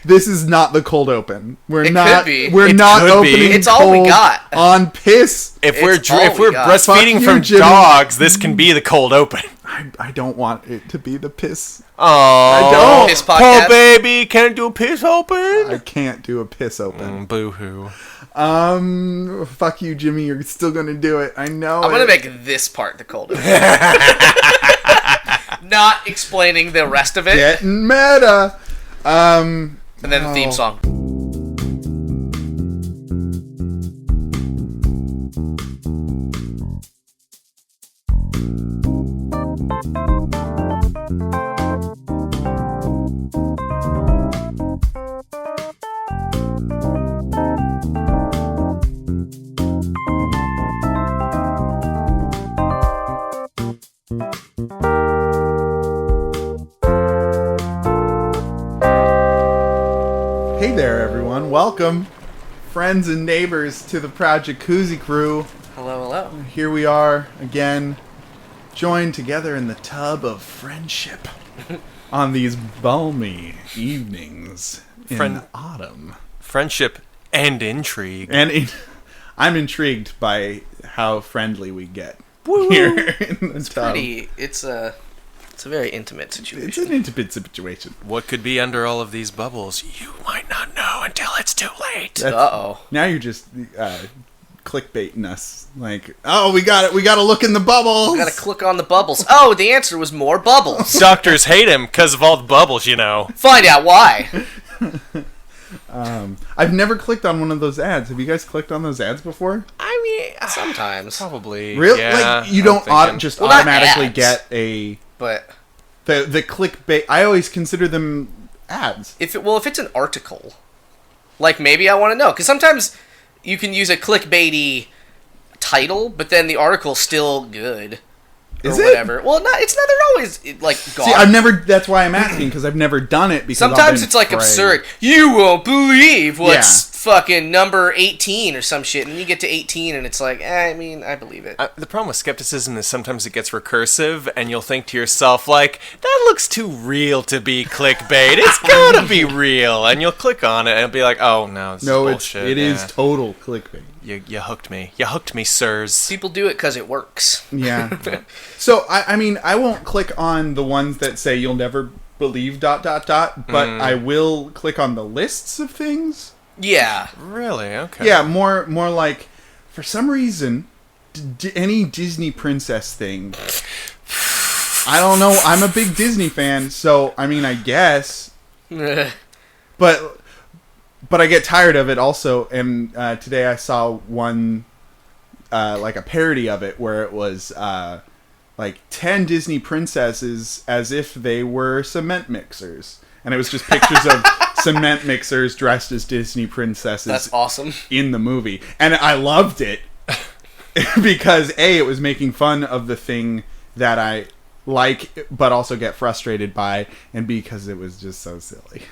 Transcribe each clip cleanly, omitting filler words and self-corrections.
this is not the cold open. We're It not. could be. We're It not could be. opening. It's all we cold got. on piss. If It's we're all we got. breastfeeding Fuck you, from Jimmy. dogs, this can be the cold open. I don't want it to be the piss. Oh, I don't. Piss poor podcast. baby, can't do a piss open. I can't do a piss open. Boo-hoo. Fuck you, Jimmy. You're still gonna do it. I know. I'm gonna make this part the cold open. Not explaining the rest of it. Getting meta. And then the theme song. Hey there, everyone. Welcome, friends and neighbors, to the Project Koozie crew. Hello, hello. Here we are again, joined together in the tub of friendship on these balmy evenings in autumn. Friendship and intrigue. And I'm intrigued by how friendly we get here in the tub. It's a very intimate situation. It's an intimate situation. What could be under all of these bubbles? You might not know until it's too late. Uh-oh. Now you're just clickbaiting us. Like, oh, we got it. We got to look in the bubbles. You gotta click on the bubbles. Oh, the answer was more bubbles. Doctors hate him because of all the bubbles, you know. Find out why. I've never clicked on one of those ads. Have you guys clicked on those ads before? I mean, Sometimes. probably. Really? Yeah, Like, you I'm don't thinking. just Well, not automatically ads. get a... But The clickbait... I always consider them ads. if it's an article, like maybe I want to know, because sometimes you can use a clickbaity title, but then the article's still good. Is or it? whatever. Well, it's not. They're always like gone. See, I've never... That's why I'm asking, because I've never done it. Because I've Sometimes been it's like afraid. absurd. You won't believe what's fucking number 18 or some shit, and you get to 18 and it's like, I mean, I believe it. The problem with skepticism is sometimes it gets recursive, and you'll think to yourself, like, that looks too real to be clickbait. It's gotta be real. And you'll click on it, and it'll be like, oh, no, this is bullshit. it is total clickbait. You hooked me. You hooked me, sirs. People do it because it works. Yeah. So, I mean, I won't click on the ones that say you'll never believe ... but I will click on the lists of things. Yeah. Really? Okay. Yeah, more like, for some reason, any Disney princess thing. I don't know. I'm a big Disney fan, so, I mean, I guess. But I get tired of it also, and today I saw one, like a parody of it, where it was, like 10 Disney princesses as if they were cement mixers. And it was just pictures of cement mixers dressed as Disney princesses. That's awesome. In the movie. And I loved it. Because, A, it was making fun of the thing that I like, but also get frustrated by, and B, because it was just so silly.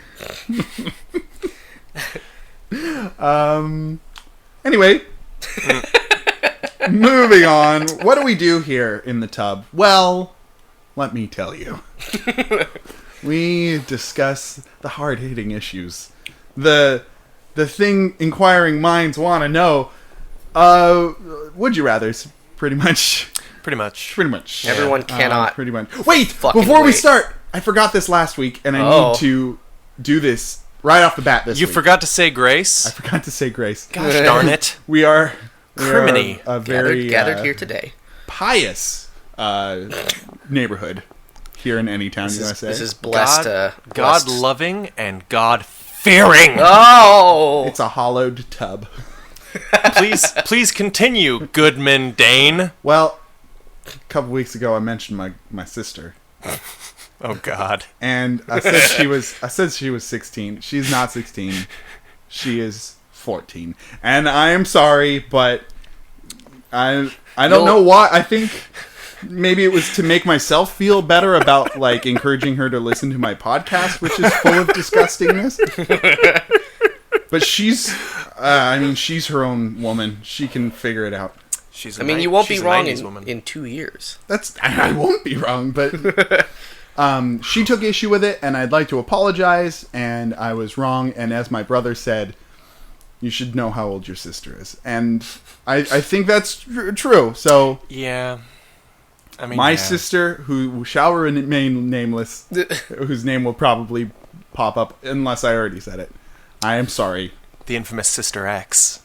Anyway. Moving on. What do we do here in the tub? Well, let me tell you. We discuss the hard-hitting issues. The thing inquiring minds want to know. Would you rather's pretty much. Pretty much. Everyone cannot. Pretty much. Wait! Fucking Before we wait. start, I forgot this last week, and I need to do this right off the bat this You week. forgot to say grace? I forgot to say grace. Gosh darn it. We are Criminy. a very Gathered here today. pious neighborhood here in Anytown, USA. This is blessed. blessed. God-loving and God-fearing. Oh! It's a hollowed tub. Please continue, Goodman Dane. Well, a couple weeks ago I mentioned my sister. Oh God. And I said she was 16. She's not 16. She is 14. And I am sorry, but I don't know why. I think maybe it was to make myself feel better about like encouraging her to listen to my podcast, which is full of disgustingness. But she's she's her own woman. She can figure it out. You won't be wrong in 2 years. I won't be wrong, but She took issue with it, and I'd like to apologize, and I was wrong. And as my brother said, you should know how old your sister is. And I think that's true. So Yeah. I mean, my yeah. sister, who shall remain nameless, whose name will probably pop up unless I already said it, I am sorry. The infamous Sister X.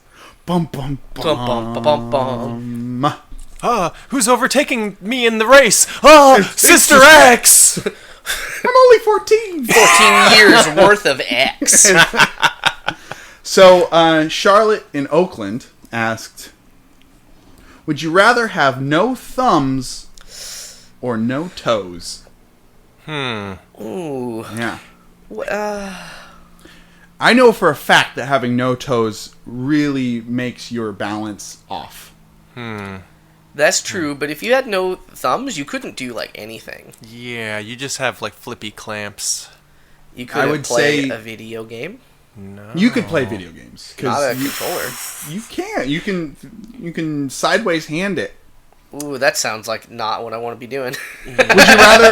Bum, bum, Bum, bum, bum, bum. Who's overtaking me in the race? Oh, Sister X! I'm only 14. 14 years worth of X. So, Charlotte in Oakland asked, would you rather have no thumbs or no toes? Ooh. Yeah. I know for a fact that having no toes really makes your balance off. That's true, but if you had no thumbs, you couldn't do, like, anything. Yeah, you just have, like, flippy clamps. You couldn't would play say- a video game. No. You could play video games. Not a 'cause controller. you can't. You can sideways hand it. Ooh, that sounds like not what I want to be doing.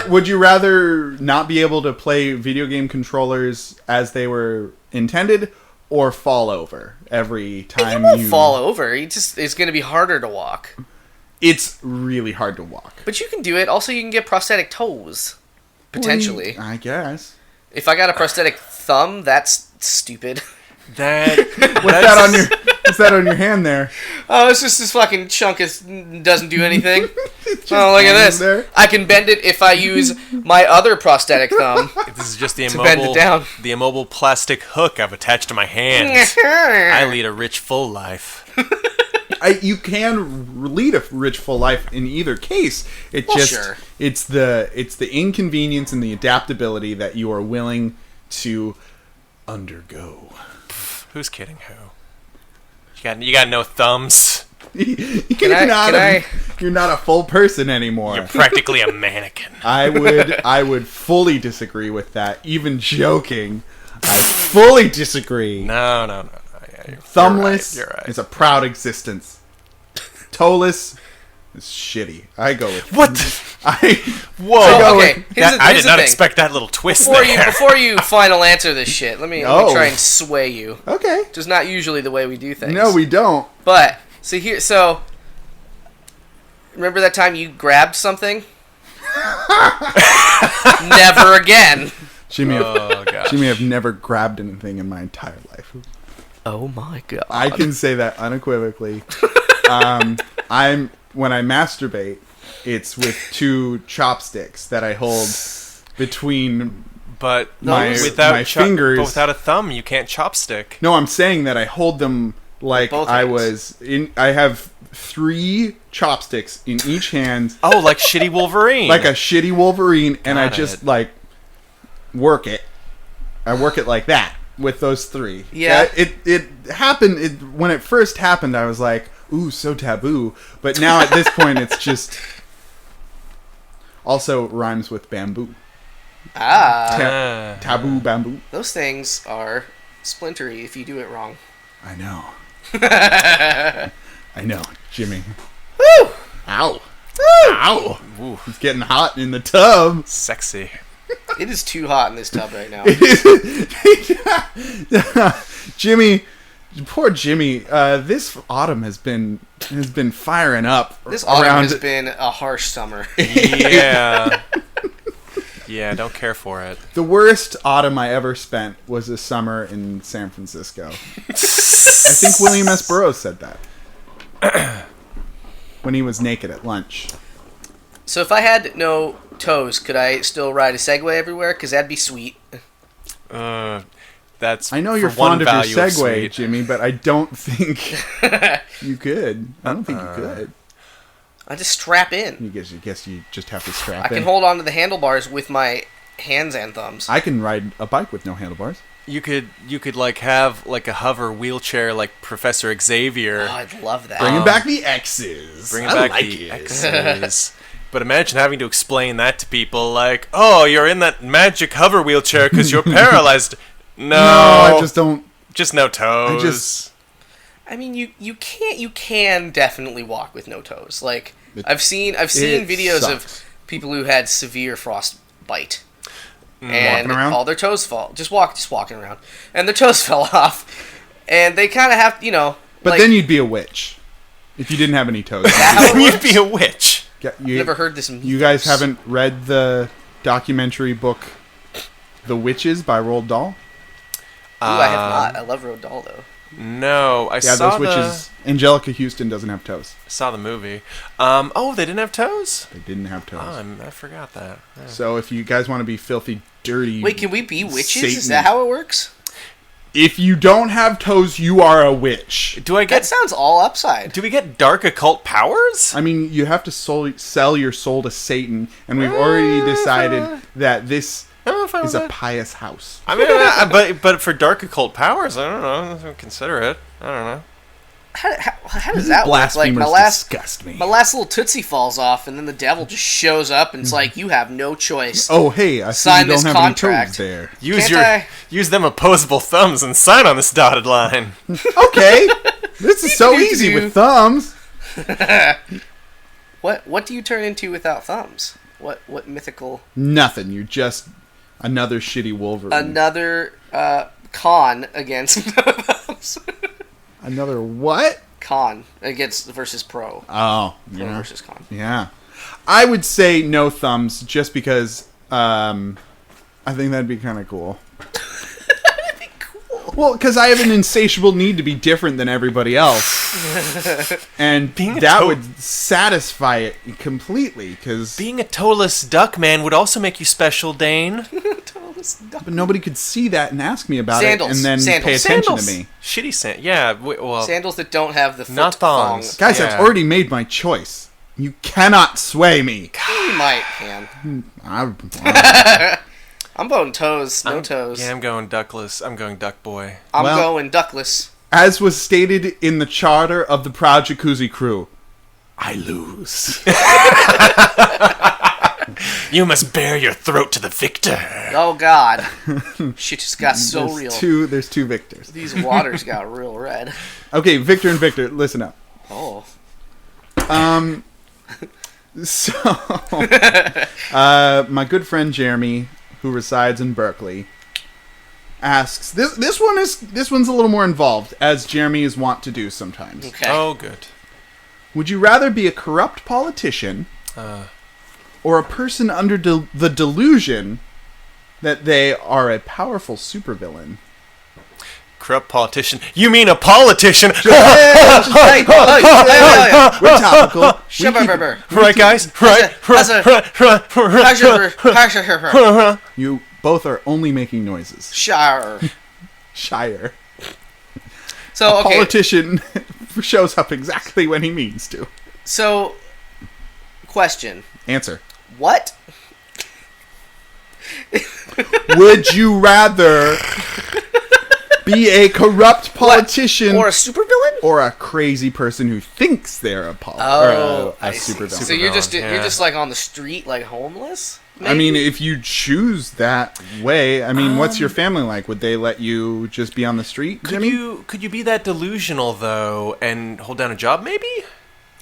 Would you rather not be able to play video game controllers as they were intended, or fall over every time You won't fall over. It's going to be harder to walk. It's really hard to walk. But you can do it. Also, you can get prosthetic toes. Potentially. I guess. If I got a prosthetic thumb, that's stupid. What's that on your hand there? Oh, it's just this fucking chunk doesn't do anything. Oh, look at this. There. I can bend it if I use my other prosthetic thumb. This is just the To bend it down. immobile plastic hook I've attached to my hands. I lead a rich, full life. You can lead a rich, full life in either case. Sure. It's the inconvenience and the adaptability that you are willing to undergo. Who's kidding who? You got no thumbs. You're not a full person anymore. You're practically a mannequin. I would fully disagree with that. Even joking, I fully disagree. No. Yeah, Thumbless you're right. is a proud existence. Toeless is shitty. I go with What? So, Whoa. okay, I did not thing. expect that little twist Before you final answer this shit, let me try and sway you. Okay. Which is not usually the way we do things. No, we don't. But remember that time you grabbed something? Never again. She may have never grabbed anything in my entire life. Oh my god. I can say that unequivocally. When I masturbate, it's with two chopsticks that I hold between But my fingers. But without a thumb, you can't chopstick. No, I'm saying that I hold them like both I hands. was in. I have 3 chopsticks in each hand, Oh, like shitty Wolverine. like a shitty Wolverine, and I Got just it. like work it. I work it like that with those 3. Yeah. It happened when it first happened. I was like, ooh, so taboo. But now at this point, it's just also rhymes with bamboo. Taboo bamboo. Those things are splintery if you do it wrong. I know. I know, Jimmy. Woo! Ow. Woo! Ow. Ooh, it's getting hot in the tub. Sexy. It is too hot in this tub right now. Jimmy, poor Jimmy. This autumn has been firing up. This autumn has been a harsh summer. Yeah. Yeah, don't care for it. The worst autumn I ever spent was a summer in San Francisco. I think William S. Burroughs said that when he was naked at lunch. So if I had no toes, could I still ride a Segway everywhere? Because that'd be sweet. That's I know you're for one fond of your value Segway, sweet. Jimmy, but I don't think you could. I don't think you could. I just strap in. I guess you just have to strap I in. can hold on to the handlebars with my hands and thumbs. I can ride a bike with no handlebars. You could like have like a hover wheelchair like Professor Xavier. Oh, I'd love that. Bringing back the X's. Bringing I back like the it. X's. But imagine having to explain that to people like, oh, you're in that magic hover wheelchair because you're paralyzed. No, I just don't. Just no toes. I mean, you can definitely walk with no toes. Like It- I've seen it videos sucks. of people who had severe bite. And Walking around? all their toes fall. Just walking around. And their toes fell off. And they kind of have, But then you'd be a witch. If you didn't have any toes. How it You'd works? be a witch. Never heard this. You guys haven't read the documentary book The Witches by Roald Dahl? Ooh, I have not. I love Roald Dahl, though. No, I Yeah, saw those witches. Angelica Houston doesn't have toes. saw the movie. Oh, they didn't have toes? They didn't have toes. Oh, I forgot that. Yeah. So if you guys want to be filthy, dirty... Wait, can we be witches? Is Satan. that how it works? If you don't have toes, you are a witch. That sounds all upside. Do we get dark occult powers? I mean, you have to sell your soul to Satan, and we've already decided that this I'm fine is with a that. pious house. I mean, but for dark occult powers, I don't know. Consider it. I don't know. How does that work? Like Blasphemers disgust me. my last little tootsie falls off, and then the devil just shows up, and it's like, you have no choice. Oh, hey, I see Sign you don't this have contract. any toes there. Use them opposable thumbs and sign on this dotted line. Okay, this is so easy with thumbs. What do you turn into without thumbs? What mythical... Nothing. You're just another shitty Wolverine. Another con against thumbs. Another what? Con versus pro. Oh, Pro yeah. versus con. Yeah. I would say no thumbs just because I think that'd be kind of cool. That'd be cool. Well, because I have an insatiable need to be different than everybody else. And that would satisfy it completely. Cause Being a toeless duck man would also make you special, Dane. but nobody could see that and ask me about Sandals. it and then Sandals. pay attention Sandals. to me. Shitty sand. Yeah, well... Sandals that don't have the foot Not thongs. Guys, Yeah. I've already made my choice. You cannot sway me. You might can. I'm going toes. No toes. Yeah, I'm going duckless. I'm going duck boy. I'm Well- going duckless. As was stated in the charter of the Proud Jacuzzi crew, I lose. You must bare your throat to the victor. Oh God, shit just got so real. There's two victors. These waters got real red. Okay, Victor and Victor, listen up. Oh. So, my good friend Jeremy, who resides in Berkeley, asks this one's a little more involved, as Jeremy is wont to do sometimes. Okay. Oh, good. Would you rather be a corrupt politician or a person under the delusion that they are a powerful supervillain? Corrupt politician. You mean a politician? Hey, We're topical. Right, guys? Right. You both are only making noises. Shire. Shire. So okay. Politician shows up exactly when he means to. So, question. Answer. What? Would you rather be a corrupt politician Or a supervillain? or a crazy person who thinks they're a I see. supervillain? So you're just yeah. like on the street, like homeless? I mean, if you choose that way, I mean, what's your family like? Would they let you just be on the street, Jimmy? Could you be that delusional though and hold down a job? Maybe.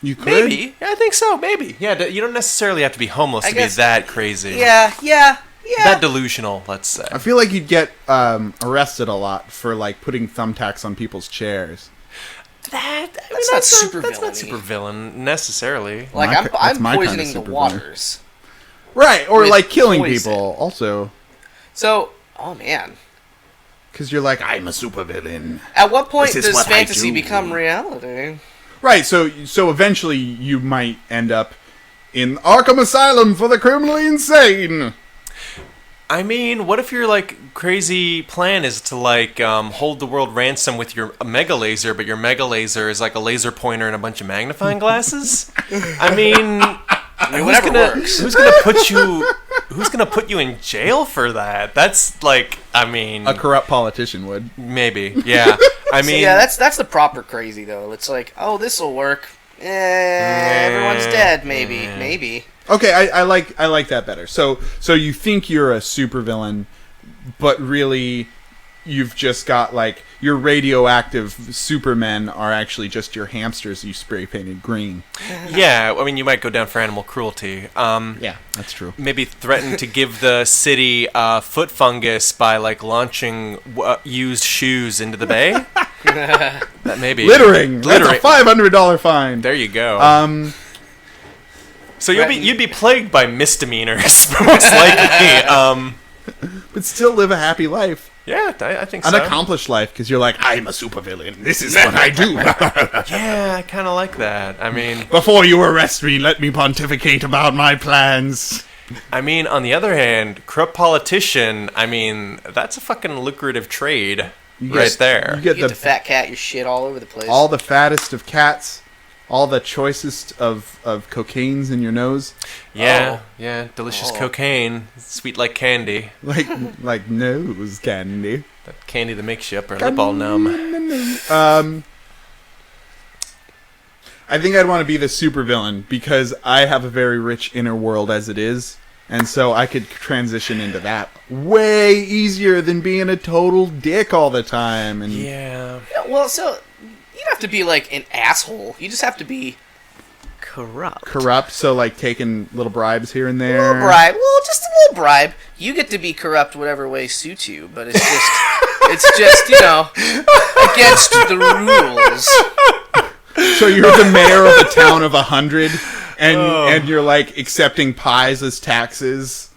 You could. Maybe. Yeah, I think so. Maybe. Yeah. You don't necessarily have to be homeless to guess- be that crazy. Yeah. That delusional, let's say. I feel like you'd get arrested a lot for like putting thumbtacks on people's chairs. That's not super That's not villainy. super villain necessarily. Like That's I'm my kind of poisoning the supervillain. waters. Right, or With like killing poison. people also. So, oh man. Because you're like, I'm a supervillain. At what point This is does what I fantasy do. become reality? Right, so eventually you might end up in Arkham Asylum for the criminally insane. I mean, what if your like crazy plan is to like hold the world ransom with your mega laser, but your mega laser is like a laser pointer and a bunch of magnifying glasses? I mean, Whatever works. Who's gonna put you in jail for that? That's like, I mean, A corrupt politician would. maybe, yeah. I mean, Yeah, that's the proper crazy though. It's like, oh, this will work. Everyone's dead. Maybe. Okay, I like that better. So you think you're a supervillain, but really you've just got like your radioactive supermen are actually just your hamsters you spray painted green. Yeah, I mean, you might go down for animal cruelty. Yeah, that's true. Maybe threaten to give the city foot fungus by like launching used shoes into the bay. That maybe Littering. That's a $500 fine. There you go. So you'd be plagued by misdemeanors, most likely. But still live a happy life. Yeah, I think An so. accomplished life, because you're like, I'm a supervillain. This is what I do. Yeah, I kind of like that. I mean, Before you arrest me, let me pontificate about my plans. on the other hand, corrupt politician, I mean, that's a fucking lucrative trade right there. You You get get to fat cat your shit all over the place. all the fattest of cats, all the choicest of cocaines in your nose. Yeah, delicious cocaine, sweet like candy. Like nose candy. That candy that makes you upper lip all numb. I think I'd want to be the supervillain because I have a very rich inner world as it is, and so I could transition into that way easier than being a total dick all the time. And Yeah. Well, so you don't have to be like an asshole. You just have to be corrupt. so like taking little bribes here and there. Little bribe. Well, just a little bribe. You get to be corrupt whatever way suits you, but it's just against the rules. So you're the mayor of a town of 100, and you're like accepting pies as taxes.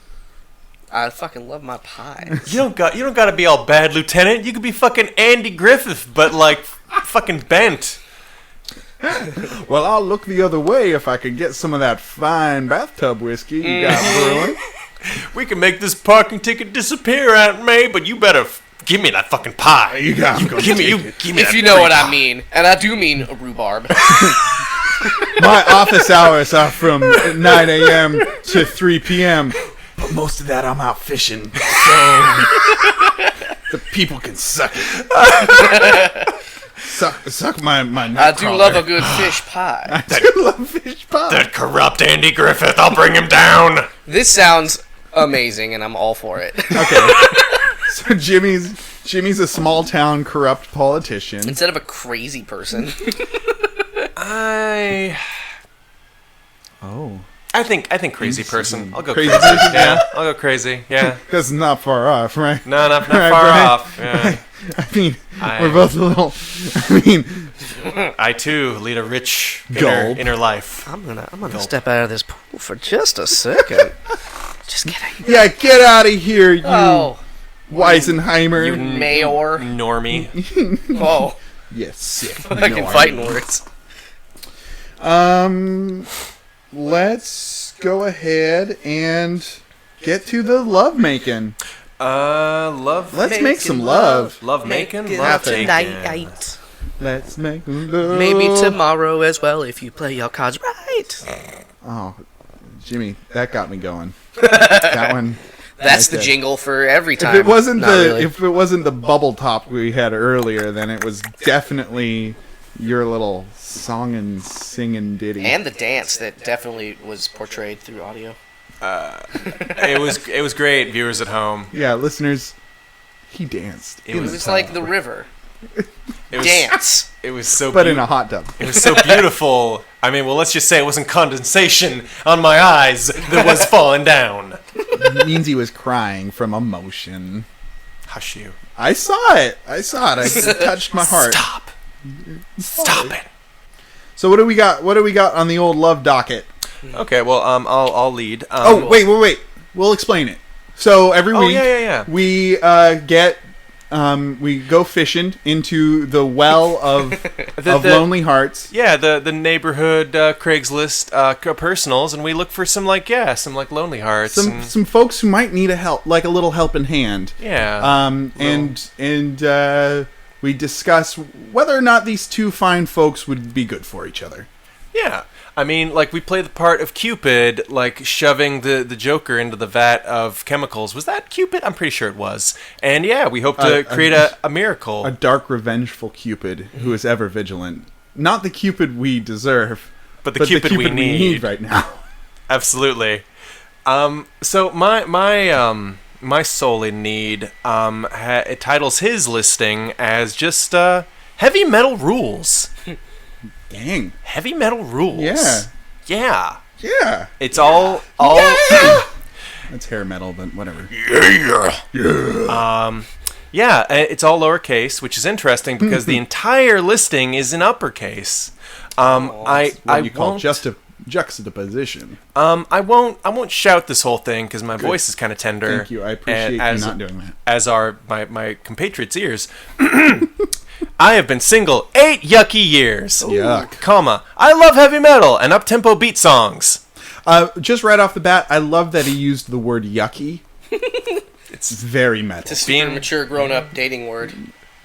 I fucking love my pie. You don't got to be all bad, Lieutenant. You could be fucking Andy Griffith, but like fucking bent. Well, I'll look the other way if I can get some of that fine bathtub whiskey you got brewing. We can make this parking ticket disappear, Aunt May, but you better give me that fucking pie. You got give me If that you know free what I pie. mean, and I do mean rhubarb. My office hours are from 9 a.m. to 3 p.m. But most of that I'm out fishing, so the people can suck it. Suck my I do love a good fish pie. I do love fish pie. That corrupt Andy Griffith, I'll bring him down. This sounds amazing, and I'm all for it. Okay. So Jimmy's a small town corrupt politician. Instead of a crazy person. I think crazy person. I'll go Crazy crazy. person, Yeah, I'll go crazy. Yeah. That's not far off, right? No, not Right, far Brian? off. Yeah. I mean, we're both a little. I mean, I too lead a rich Gulp. inner life. I'm gonna step out of this pool for just a second. Just kidding. yeah, get out of here, you Oh, Weisenheimer. You Mayor. Normie. Oh, Yes, sick. fucking fighting words. Let's go ahead and get to the love making. Love. Let's make some love. Love making. Make it Love taking. tonight. Let's make love. Maybe tomorrow as well if you play your cards right. Oh, Jimmy, that got me going. That one. That's Like the that. jingle for every time. If it wasn't Not really. if it wasn't the bubble top we had earlier, then it was definitely your little song and singing ditty. And the dance that definitely was portrayed through audio. It was great, viewers at home. Yeah, listeners, he danced. It It was was like the river. It was, Dance. It was so. But in a hot tub. It was so beautiful. I mean, well, let's just say it wasn't condensation on my eyes that was falling down. It means he was crying from emotion. Hush you. I saw it. I touched my heart. Stop it. So what do we got? What do we got on the old love docket? Okay, well, I'll lead. Oh, wait. We'll explain it. So every week, yeah. we we go fishing into the well of The- lonely hearts. Yeah, the neighborhood Craigslist personals, and we look for some lonely hearts. Some folks who might need a little helping hand. Yeah. And we discuss whether or not these two fine folks would be good for each other. Yeah. I mean, like, we play the part of Cupid, like, shoving the Joker into the vat of chemicals. Was that Cupid? I'm pretty sure it was. And, yeah, we hope to create a miracle. A dark, revengeful Cupid who is ever vigilant. Not the Cupid we deserve, but the Cupid we need. right now. Absolutely. So, my my soul in need, it titles his listing as just heavy metal rules. Dang. Heavy metal rules. Yeah. Yeah. Yeah. It's all. That's hair metal, but whatever. Yeah, it's all lowercase, which is interesting because the entire listing is in uppercase. I call won't juxtaposition. I won't shout this whole thing because my voice is kind of tender. Thank you. I appreciate you not doing that. As are my compatriots' ears. I have been single 8 yucky years. Yuck. Comma. I love heavy metal and up-tempo beat songs. Just right off the bat, I love that he used the word yucky. It's very metal. It's a super mature, grown-up dating word.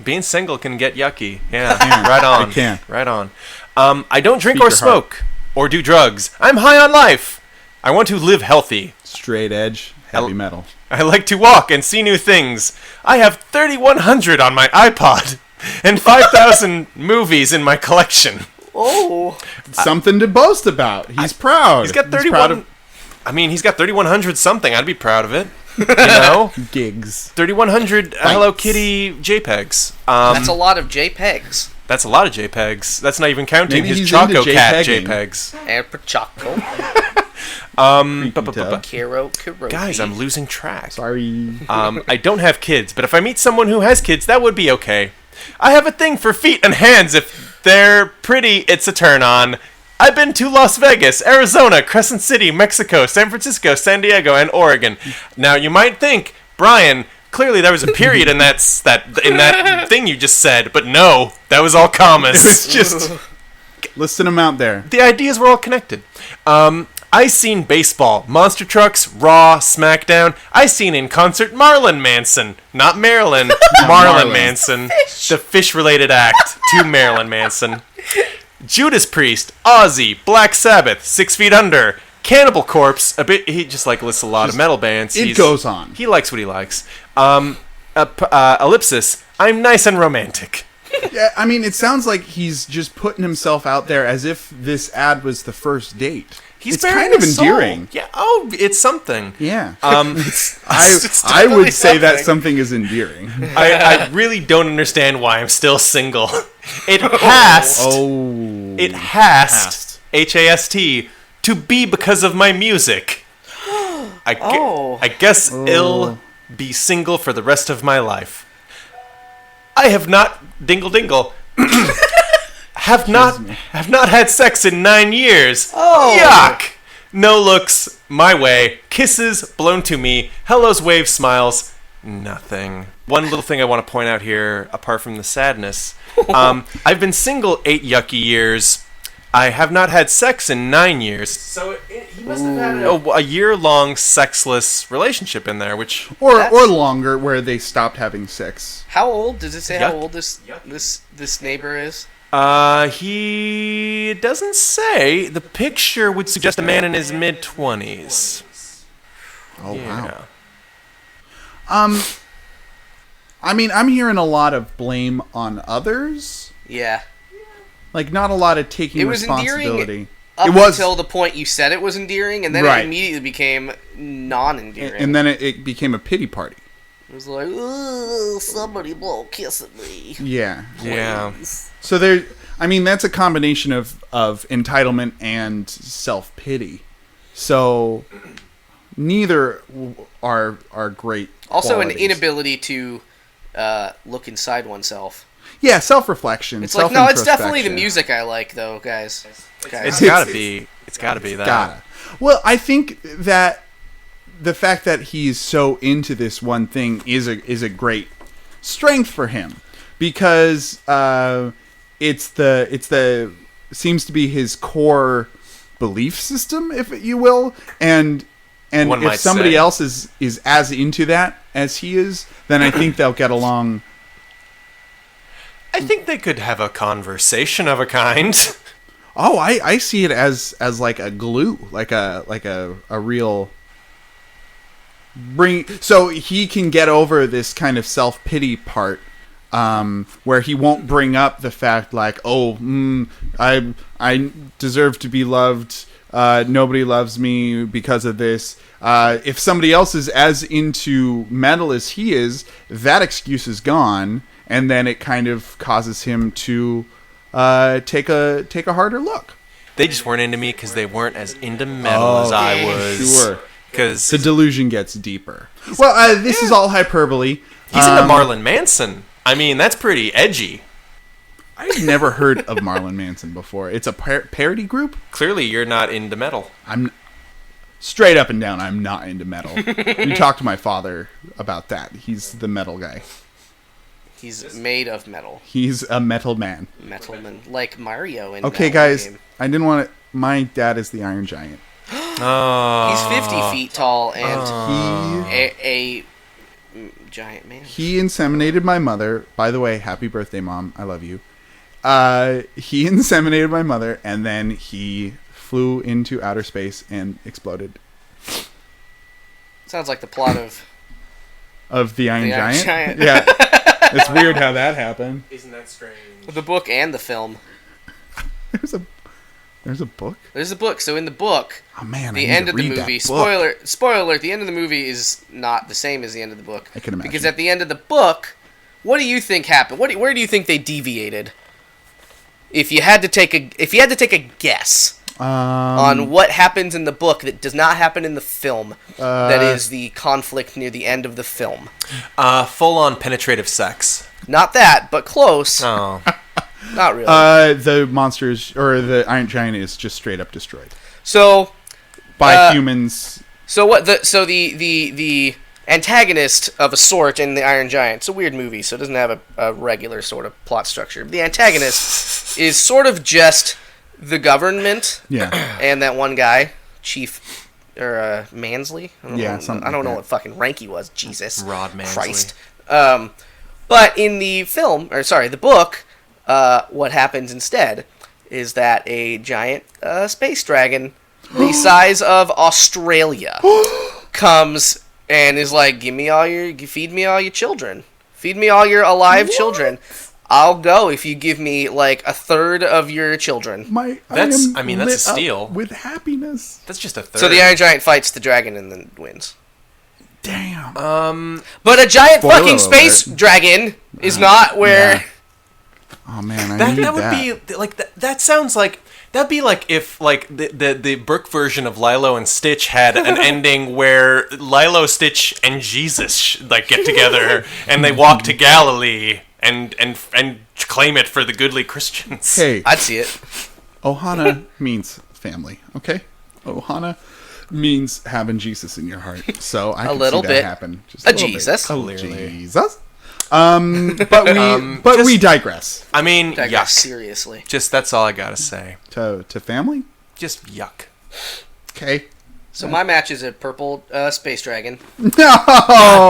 Being single can get yucky. Yeah, right on. It can. Right on. I don't drink or smoke or do drugs. I'm high on life. I want to live healthy. Straight edge, heavy metal. I like to walk and see new things. I have 3,100 on my iPod and 5,000 movies in my collection. Oh. Something to boast about. He's proud. He's got 31. He's got 3,100 something. I'd be proud of it. You know? Gigs. 3,100 Hello Kitty JPEGs. That's a lot of JPEGs. That's a lot of JPEGs. That's not even counting Maybe his he's into Choco Cat JPEGing. JPEGs. And Pachaco. Kiro. Guys, I'm losing track. Sorry. I don't have kids, but if I meet someone who has kids, that would be okay. I have a thing for feet and hands. If they're pretty, it's a turn on. I've been to Las Vegas, Arizona, Crescent City, Mexico, San Francisco, San Diego, and Oregon. Now, you might think, Brian, clearly there was a period in that thing you just said, but no, that was all commas. It's just listing them out there. The ideas were all connected. I seen baseball, monster trucks, Raw, SmackDown. I seen in concert Marlon Manson, not Marilyn, Marlon Manson, the fish-related act to Marilyn Manson. Judas Priest, Ozzy, Black Sabbath, 6 Feet Under, Cannibal Corpse. He just lists a lot of metal bands. It goes on. He likes what he likes. Ellipsis. I'm nice and romantic. Yeah, I mean, it sounds like he's just putting himself out there as if this ad was the first date. It's kind of endearing. Yeah. Oh, it's something. Yeah. I would say that something is endearing. I really don't understand why I'm still single. It has. It has. HAST to be because of my music. I guess I'll be single for the rest of my life. I have not dingle. have not had sex in 9 years. Yuck! No looks my way. Kisses blown to me. Hellos, waves, smiles. Nothing. One little thing I want to point out here, apart from the sadness. I've been single 8 yucky years. I have not had sex in 9 years. So he must have had a year-long sexless relationship in there, which or longer, where they stopped having sex. How old? Does it say how old this neighbor is? He doesn't say. The picture would suggest a man in his mid-20s. Oh, yeah. Wow. I mean, I'm hearing a lot of blame on others. Yeah. Not a lot of taking responsibility. Endearing until the point you said it was endearing, and then it immediately became non-endearing. And then it became a pity party. It was like, ooh, somebody blow a kiss at me. Yeah. Yeah. So that's a combination of entitlement and self-pity. So neither are great. Also qualities. an inability to look inside oneself. Yeah, self-reflection. It's like, no, it's definitely the music I like, though, guys. It's gotta be that. Gotta. Well, I think that the fact that he's so into this one thing is a great strength for him, because it's the seems to be his core belief system, if you will, and if somebody else is as into that as he is, then I think they'll get along. I think they could have a conversation of a kind. Oh, I see it as like a glue, like a real so he can get over this kind of self-pity part, where he won't bring up the fact I deserve to be loved Nobody loves me because of this. If somebody else is as into metal as he is, that excuse is gone, and then it kind of causes him to take a harder look. They just weren't into me because they weren't as into metal as I was. Sure. Because The delusion gets deeper. Well, this is all hyperbole. he's into Marilyn Manson. I mean, that's pretty edgy. I've never heard of Marilyn Manson before. It's a parody group? Clearly, you're not into metal. I'm straight up and down, I'm not into metal. You talk to my father about that. He's the metal guy. He's made of metal. He's a metal man. Metalman. Like Mario in Okay, Metal guys, Game. I didn't want to... My dad is the Iron Giant. Oh. He's 50 feet tall and He a giant man. he inseminated my mother. By the way, happy birthday, Mom. I love you. He inseminated my mother, and then he flew into outer space and exploded. Sounds like the plot of The Iron Giant? Giant. Yeah. It's weird how that happened. Isn't that strange? the book and the film. There's a book? There's a book. So in the book, Oh, man, the I need end to of the read that movie, book. spoiler alert, the end of the movie is not the same as the end of the book. I can imagine. Because at the end of the book, what do you think happened? Where do you think they deviated? If you had to take a guess on what happens in the book that does not happen in the film, that is the conflict near the end of the film. Full-on penetrative sex. Not that, but close. Oh. Not really. The monsters, or the Iron Giant is just straight up destroyed. So By humans. So what? The antagonist of a sort in the Iron Giant. It's a weird movie, so it doesn't have a regular sort of plot structure. The antagonist is sort of just the government. Yeah. And that one guy, Chief or Mansley. I don't know that. what fucking rank he was. Jesus. Rod Mansley. Christ. But in the film, or sorry, the book, what happens instead is that a giant space dragon the size of Australia comes and is like, feed me all your children. Feed me all your alive children. I'll go if you give me like a third of your children. That's a steal. With happiness. That's just a third. So the Iron Giant fights the dragon and then wins. Damn. But a giant Spoiler fucking space alert. dragon is not where... Yeah. Oh man, I that need would be like that sounds like that'd be like if like the Burke version of Lilo and Stitch had an ending where Lilo, Stitch, and Jesus like get together and they walk to Galilee and claim it for the goodly Christians. Hey, I'd see it. Ohana means family. Okay, Ohana means having Jesus in your heart. So I can little see bit. that happen. Just A little bit. Jesus. Clearly. Jesus. But we digress. I mean, Digress yuck. seriously. Just that's all I gotta say. To family. Just yuck. Okay. So my match is a purple space dragon. No.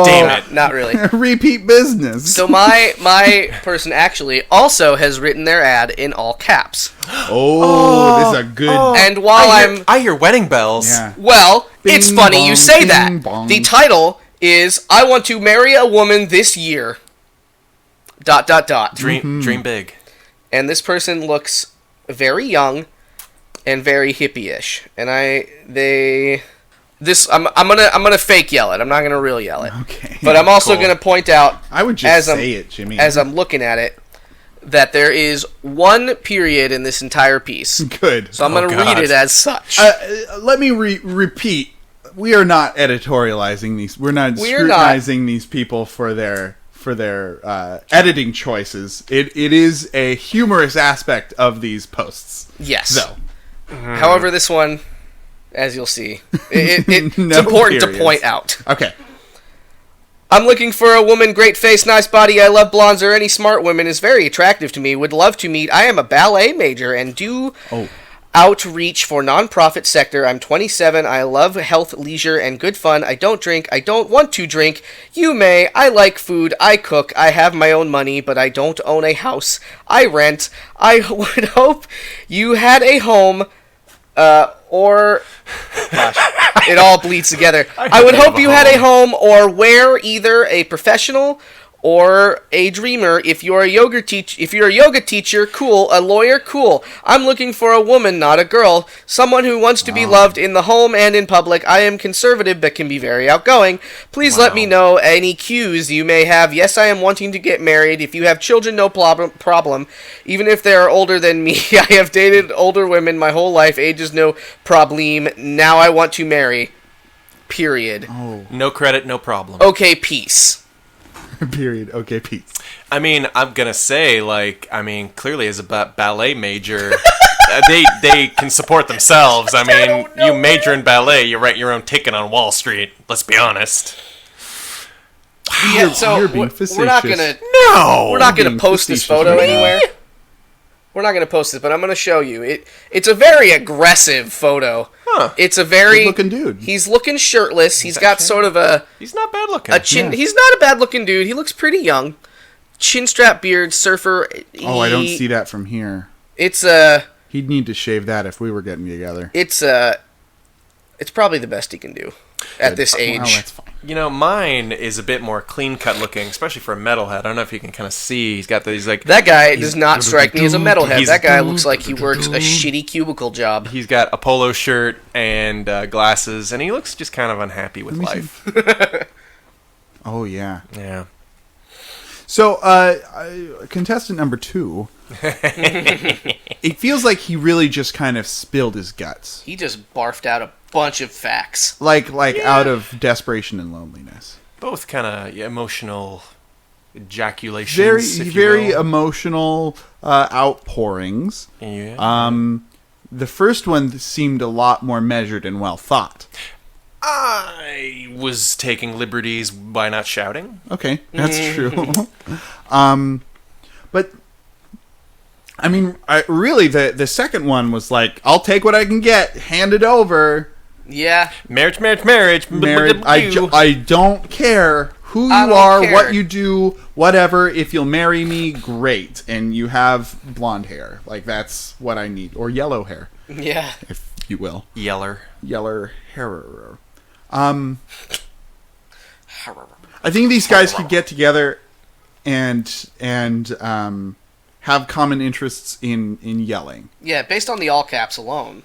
Damn it. Not really. Repeat business. So my person actually also has written their ad in all caps. this is a good. And while I hear wedding bells. Yeah. well, Bing it's funny you bong, say bing that. bong. The title is "I Want to Marry a Woman This Year." ... Dream big. And this person looks very young and very hippie-ish. And I'm gonna fake yell it. I'm not gonna real yell it. Okay. But I'm also Cool. gonna point out I would just say it, Jimmy. as I'm looking at it, that there is one period in this entire piece. Good. So I'm going to God. read it as such. Let me repeat. We are not editorializing these. We're not We are scrutinizing these people for their editing choices. It is a humorous aspect of these posts. Yes. So, However, this one, as you'll see, it's No important to periods. point out. okay. I'm looking for a woman, great face, nice body. I love blondes or any smart woman is very attractive to me. Would love to meet. I am a ballet major and do outreach for nonprofit sector. I'm 27. I love health, leisure, and good fun. I don't drink. I don't want to drink. You may. I like food. I cook. I have my own money, but I don't own a house. I rent. I would hope you had a home, or... Gosh, it all bleeds together. I would hope you had a home or were either a professional or a dreamer. If you're a yoga teacher, cool. A lawyer, cool. I'm looking for a woman, not a girl. Someone who wants to be loved in the home and in public. I am conservative but can be very outgoing. Please let me know any cues you may have. Yes, I am wanting to get married. If you have children, no problem. Even if they are older than me, I have dated older women my whole life. Age is no problem. Now I want to marry. Period. Oh. No credit, no problem. Okay, peace. Period. Okay, Pete. I mean, I'm gonna say, clearly as a ballet major, they can support themselves. I mean, you major in ballet, you write your own ticket on Wall Street. Let's be honest. Yeah, so You're being we're not gonna post this photo anywhere. We're not gonna post it, but I'm gonna show you. It's a very aggressive photo. Huh. It's a very good-looking dude. He's looking shirtless. He's got sort of a. He's not bad looking. A chin. Yeah. He's not a bad looking dude. He looks pretty young. Chin strap beard, surfer. I don't see that from here. It's He'd need to shave that if we were getting together. It's probably the best he can do at this age. Well, that's fine. You know, mine is a bit more clean-cut looking, especially for a metalhead. I don't know if you can kind of see. He's got these, like... That guy does not strike me as a metalhead. That guy looks like he works a shitty cubicle job. He's got a polo shirt and glasses, and he looks just kind of unhappy with life. Oh, yeah. Yeah. So, contestant number 2... it feels like he really just kind of spilled his guts. He just barfed out a bunch of facts. Like out of desperation and loneliness. Both kind of emotional ejaculations, Very emotional outpourings. Yeah. The first one seemed a lot more measured and well thought. I was taking liberties by not shouting. Okay, that's true. But I mean, really, the second one was like, I'll take what I can get, hand it over. Yeah. Marriage. I don't care who you are, what you do, whatever. If you'll marry me, great. And you have blonde hair. Like, that's what I need. Or yellow hair. Yeah. If you will. Yeller. Yeller hair. I think these guys could get together and have common interests in yelling. Yeah, based on the all caps alone,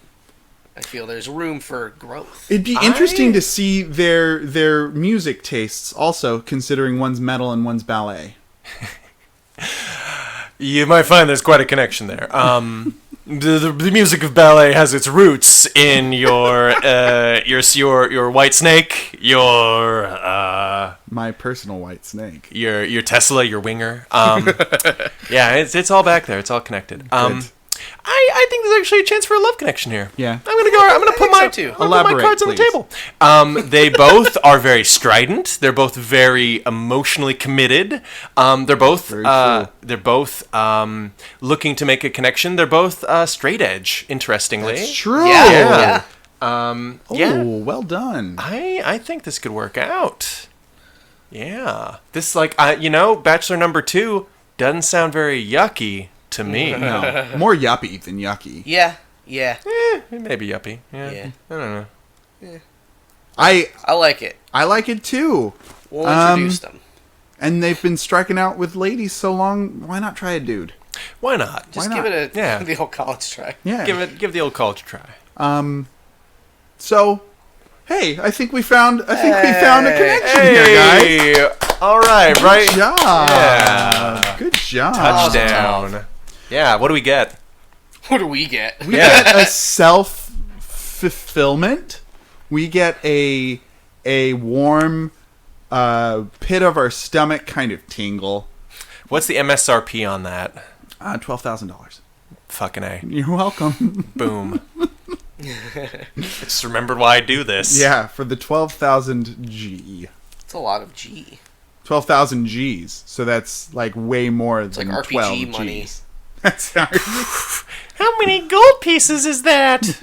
I feel there's room for growth. It'd be interesting to see their music tastes also, considering one's metal and one's ballet. You might find there's quite a connection there. The music of ballet has its roots in your White Snake, My personal white snake. your Tesla, your Winger. Yeah, it's all back there. It's all connected. I think there's actually a chance for a love connection here. Yeah. I'm gonna put my cards on the table. They both are very strident. They're both very emotionally committed. They're both looking to make a connection. They're both straight edge. Interestingly, That's true. Yeah. Well done. I think this could work out. Yeah, this Bachelor number 2 doesn't sound very yucky to me. No, more yuppie than yucky. Yeah. Maybe yuppie. Yeah. I don't know. Yeah. I like it. I like it too. We'll introduce them. And they've been striking out with ladies so long. Why not try a dude? Why not? Just Why give not? it the old college try. Yeah. Give the old college a try. So, hey, I think we found a connection here, guys. All right, right. Good job. Yeah. Good job. Touchdown. Yeah. What do we get? What do we get? We get a self-fulfillment. We get a warm pit of our stomach kind of tingle. What's the MSRP on that? $12,000. Fucking A. You're welcome. Boom. Just remembered why I do this. Yeah, for the 12,000 G. It's a lot of G. 12,000 G's. So that's like way more than like 12 RPG money. G's. That's How many gold pieces is that?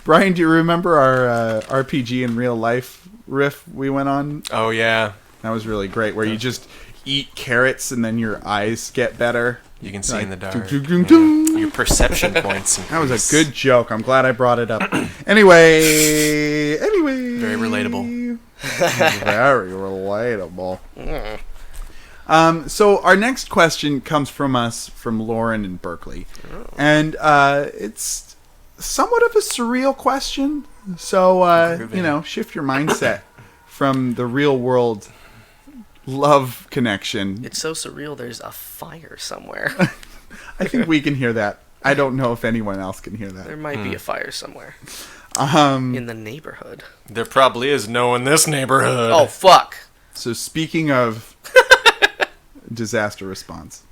Brian, do you remember our RPG in real life riff we went on? Oh, yeah. That was really great, where you just eat carrots and then your eyes get better. You can see in the dark. Yeah. Your perception points increase. That was a good joke. I'm glad I brought it up. Anyway. Very relatable. Very relatable. So our next question comes from Lauren in Berkeley. Oh. And it's somewhat of a surreal question. So, shift your mindset from the real world love connection. It's so surreal there's a fire somewhere. I think we can hear that. I don't know if anyone else can hear that. There might be a fire somewhere. In the neighborhood. There probably is no in this neighborhood. Oh, fuck. So speaking of disaster response,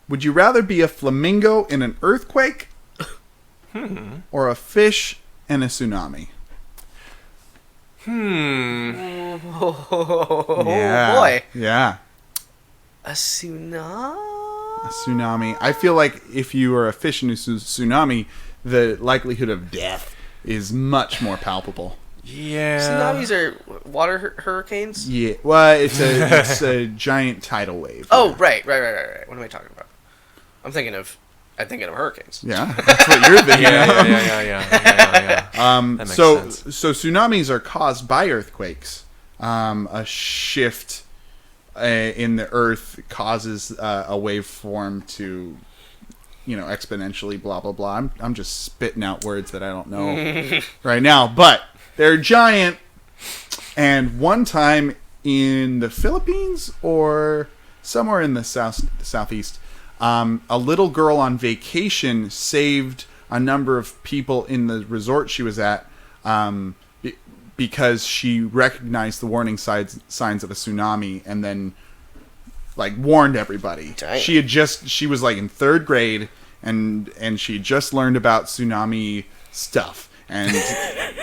would you rather be a flamingo in an earthquake or a fish in a tsunami? Oh, Yeah. boy. Yeah. A tsunami? A tsunami. I feel like if you are a fish in a tsunami, the likelihood of death is much more palpable. Yeah. Tsunamis are water hurricanes? Yeah. Well, it's a giant tidal wave. Oh, right. What am I talking about? I'm thinking of hurricanes. Yeah, that's what you're thinking. Yeah. That makes sense. So tsunamis are caused by earthquakes. A shift in the earth causes a waveform to, exponentially blah blah blah. I'm just spitting out words that I don't know right now, but they're giant. And one time in the Philippines or somewhere in the southeast, a little girl on vacation saved a number of people in the resort she was at because she recognized the warning signs of a tsunami and then warned everybody. Dang. She was in third grade and she just learned about tsunami stuff. And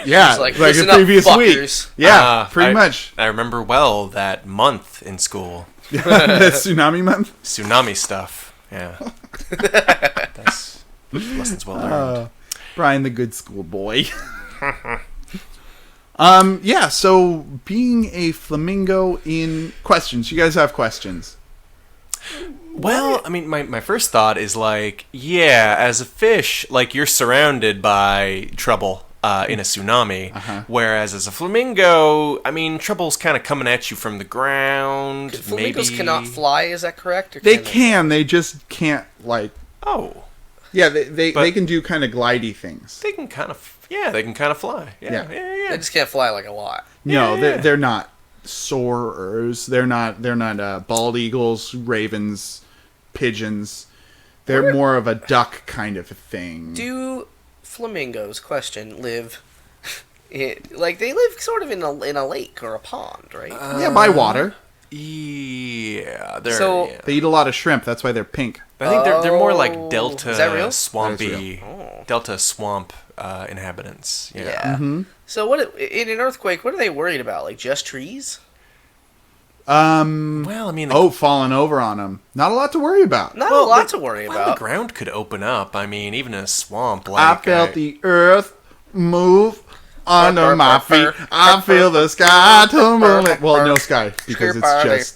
yeah, the previous fuckers. week. Yeah, pretty much. I remember well that month in school. The tsunami month? Tsunami stuff. Yeah. That's lessons well learned. Brian, the good school boy. So being a flamingo in questions. You guys have questions? Well, I mean, my first thought is as a fish, you're surrounded by trouble in a tsunami, whereas as a flamingo, I mean, trouble's kind of coming at you from the ground. Flamingos cannot fly, is that correct? Or They can, they just can't, Oh. Yeah, they can do kind of glidey things. They can kind of fly. Yeah. They just can't fly a lot. No, they're not soarers. They're not bald eagles, ravens, pigeons. They're more of a duck kind of a thing. Do flamingos, live they live sort of in a lake or a pond, right? Yeah, by water. Yeah, They eat a lot of shrimp. That's why they're pink. I think they're more like delta Is that real? swampy, Oh. delta swamp inhabitants. Yeah. Mm-hmm. So what in an earthquake? What are they worried about? Just trees? Well, I mean, falling over on them. Not a lot to worry about. Not a lot to worry well, about. the ground could open up. I mean, even in a swamp. I felt the earth move under my feet. I feel the sky tumbling. Well, no sky because it's just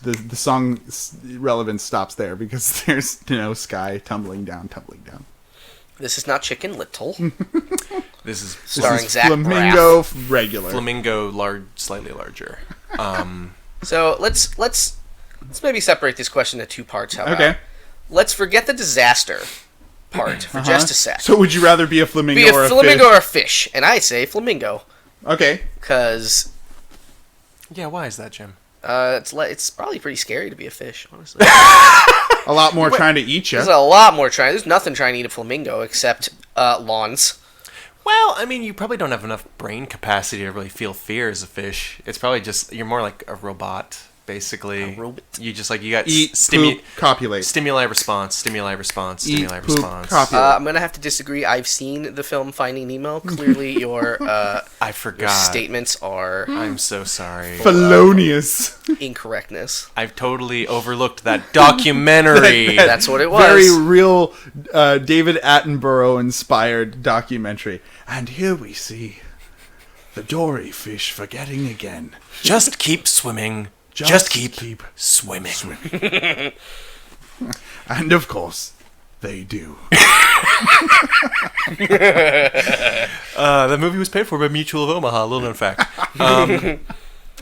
the song relevance stops there because there's no sky tumbling down. This is not Chicken Little. This is Starring Zach Flamingo Braff. regular. Flamingo slightly larger. So let's maybe separate this question into two parts. How about? Okay. Let's forget the disaster part for just a sec. So would you rather be a flamingo or a flamingo fish? or a fish? And I say flamingo. Okay. Because Yeah, why is that, Jim? it's probably pretty scary to be a fish, honestly. A lot more trying to eat you. There's a lot more trying. There's nothing trying to eat a flamingo except lawns. Well, I mean, you probably don't have enough brain capacity to really feel fear as a fish. It's probably just you're more like a robot, basically. A robot. You just you got Eat, poop, copulate. stimuli response. Eat, poop, copulate. I'm gonna have to disagree. I've seen the film Finding Nemo. Clearly, your I forgot. your statements are I'm so sorry. Felonious. incorrectness. I've totally overlooked that documentary. That's what it was. Very real David Attenborough inspired documentary. And here we see the dory fish forgetting again. Just keep swimming. Just keep swimming. And of course, they do. The movie was paid for by Mutual of Omaha. Little known fact.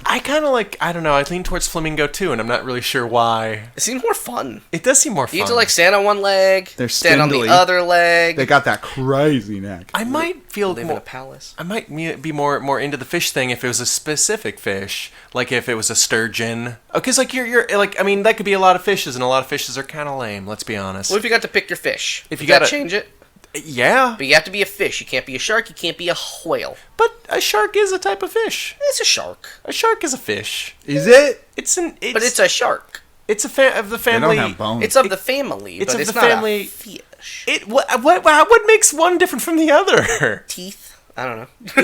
I kind of like, I don't know, I lean towards flamingo too, and I'm not really sure why. It seems more fun. It does seem more fun. You get to like stand on one leg, They're stand on the spindly. other leg. They got that crazy neck. I might feel live in more, a palace. I might be more into the fish thing if it was a specific fish, like if it was a sturgeon. Because like you're like, I mean, that could be a lot of fishes, and a lot of fishes are kind of lame. Let's be honest. What if you got to pick your fish? If you gotta gotta- change it, Yeah, but you have to be a fish. You can't be a shark. You can't be a whale. but a shark is a type of fish. It's a shark, A shark is a fish. Is it? but it's a shark. It's of the They family. don't have bones. It's of the family, it's but of it's the not family- a fish. What makes one different from the other? Teeth? I don't know.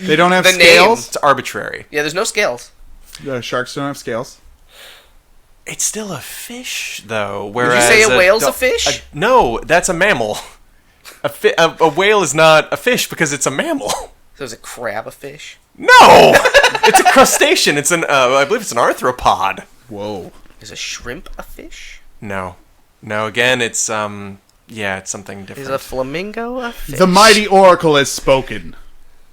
They don't have The scales. It's arbitrary. Yeah, there's no scales. The sharks don't have scales. It's still a fish, though. Did Whereas you say a whale's a fish? No, that's a mammal. A whale is not a fish because it's a mammal. So is a crab a fish? No, it's a crustacean. It's I believe it's an arthropod. Whoa. Is a shrimp a fish? No. Again, it's it's something different. Is a flamingo a fish? The mighty oracle has spoken.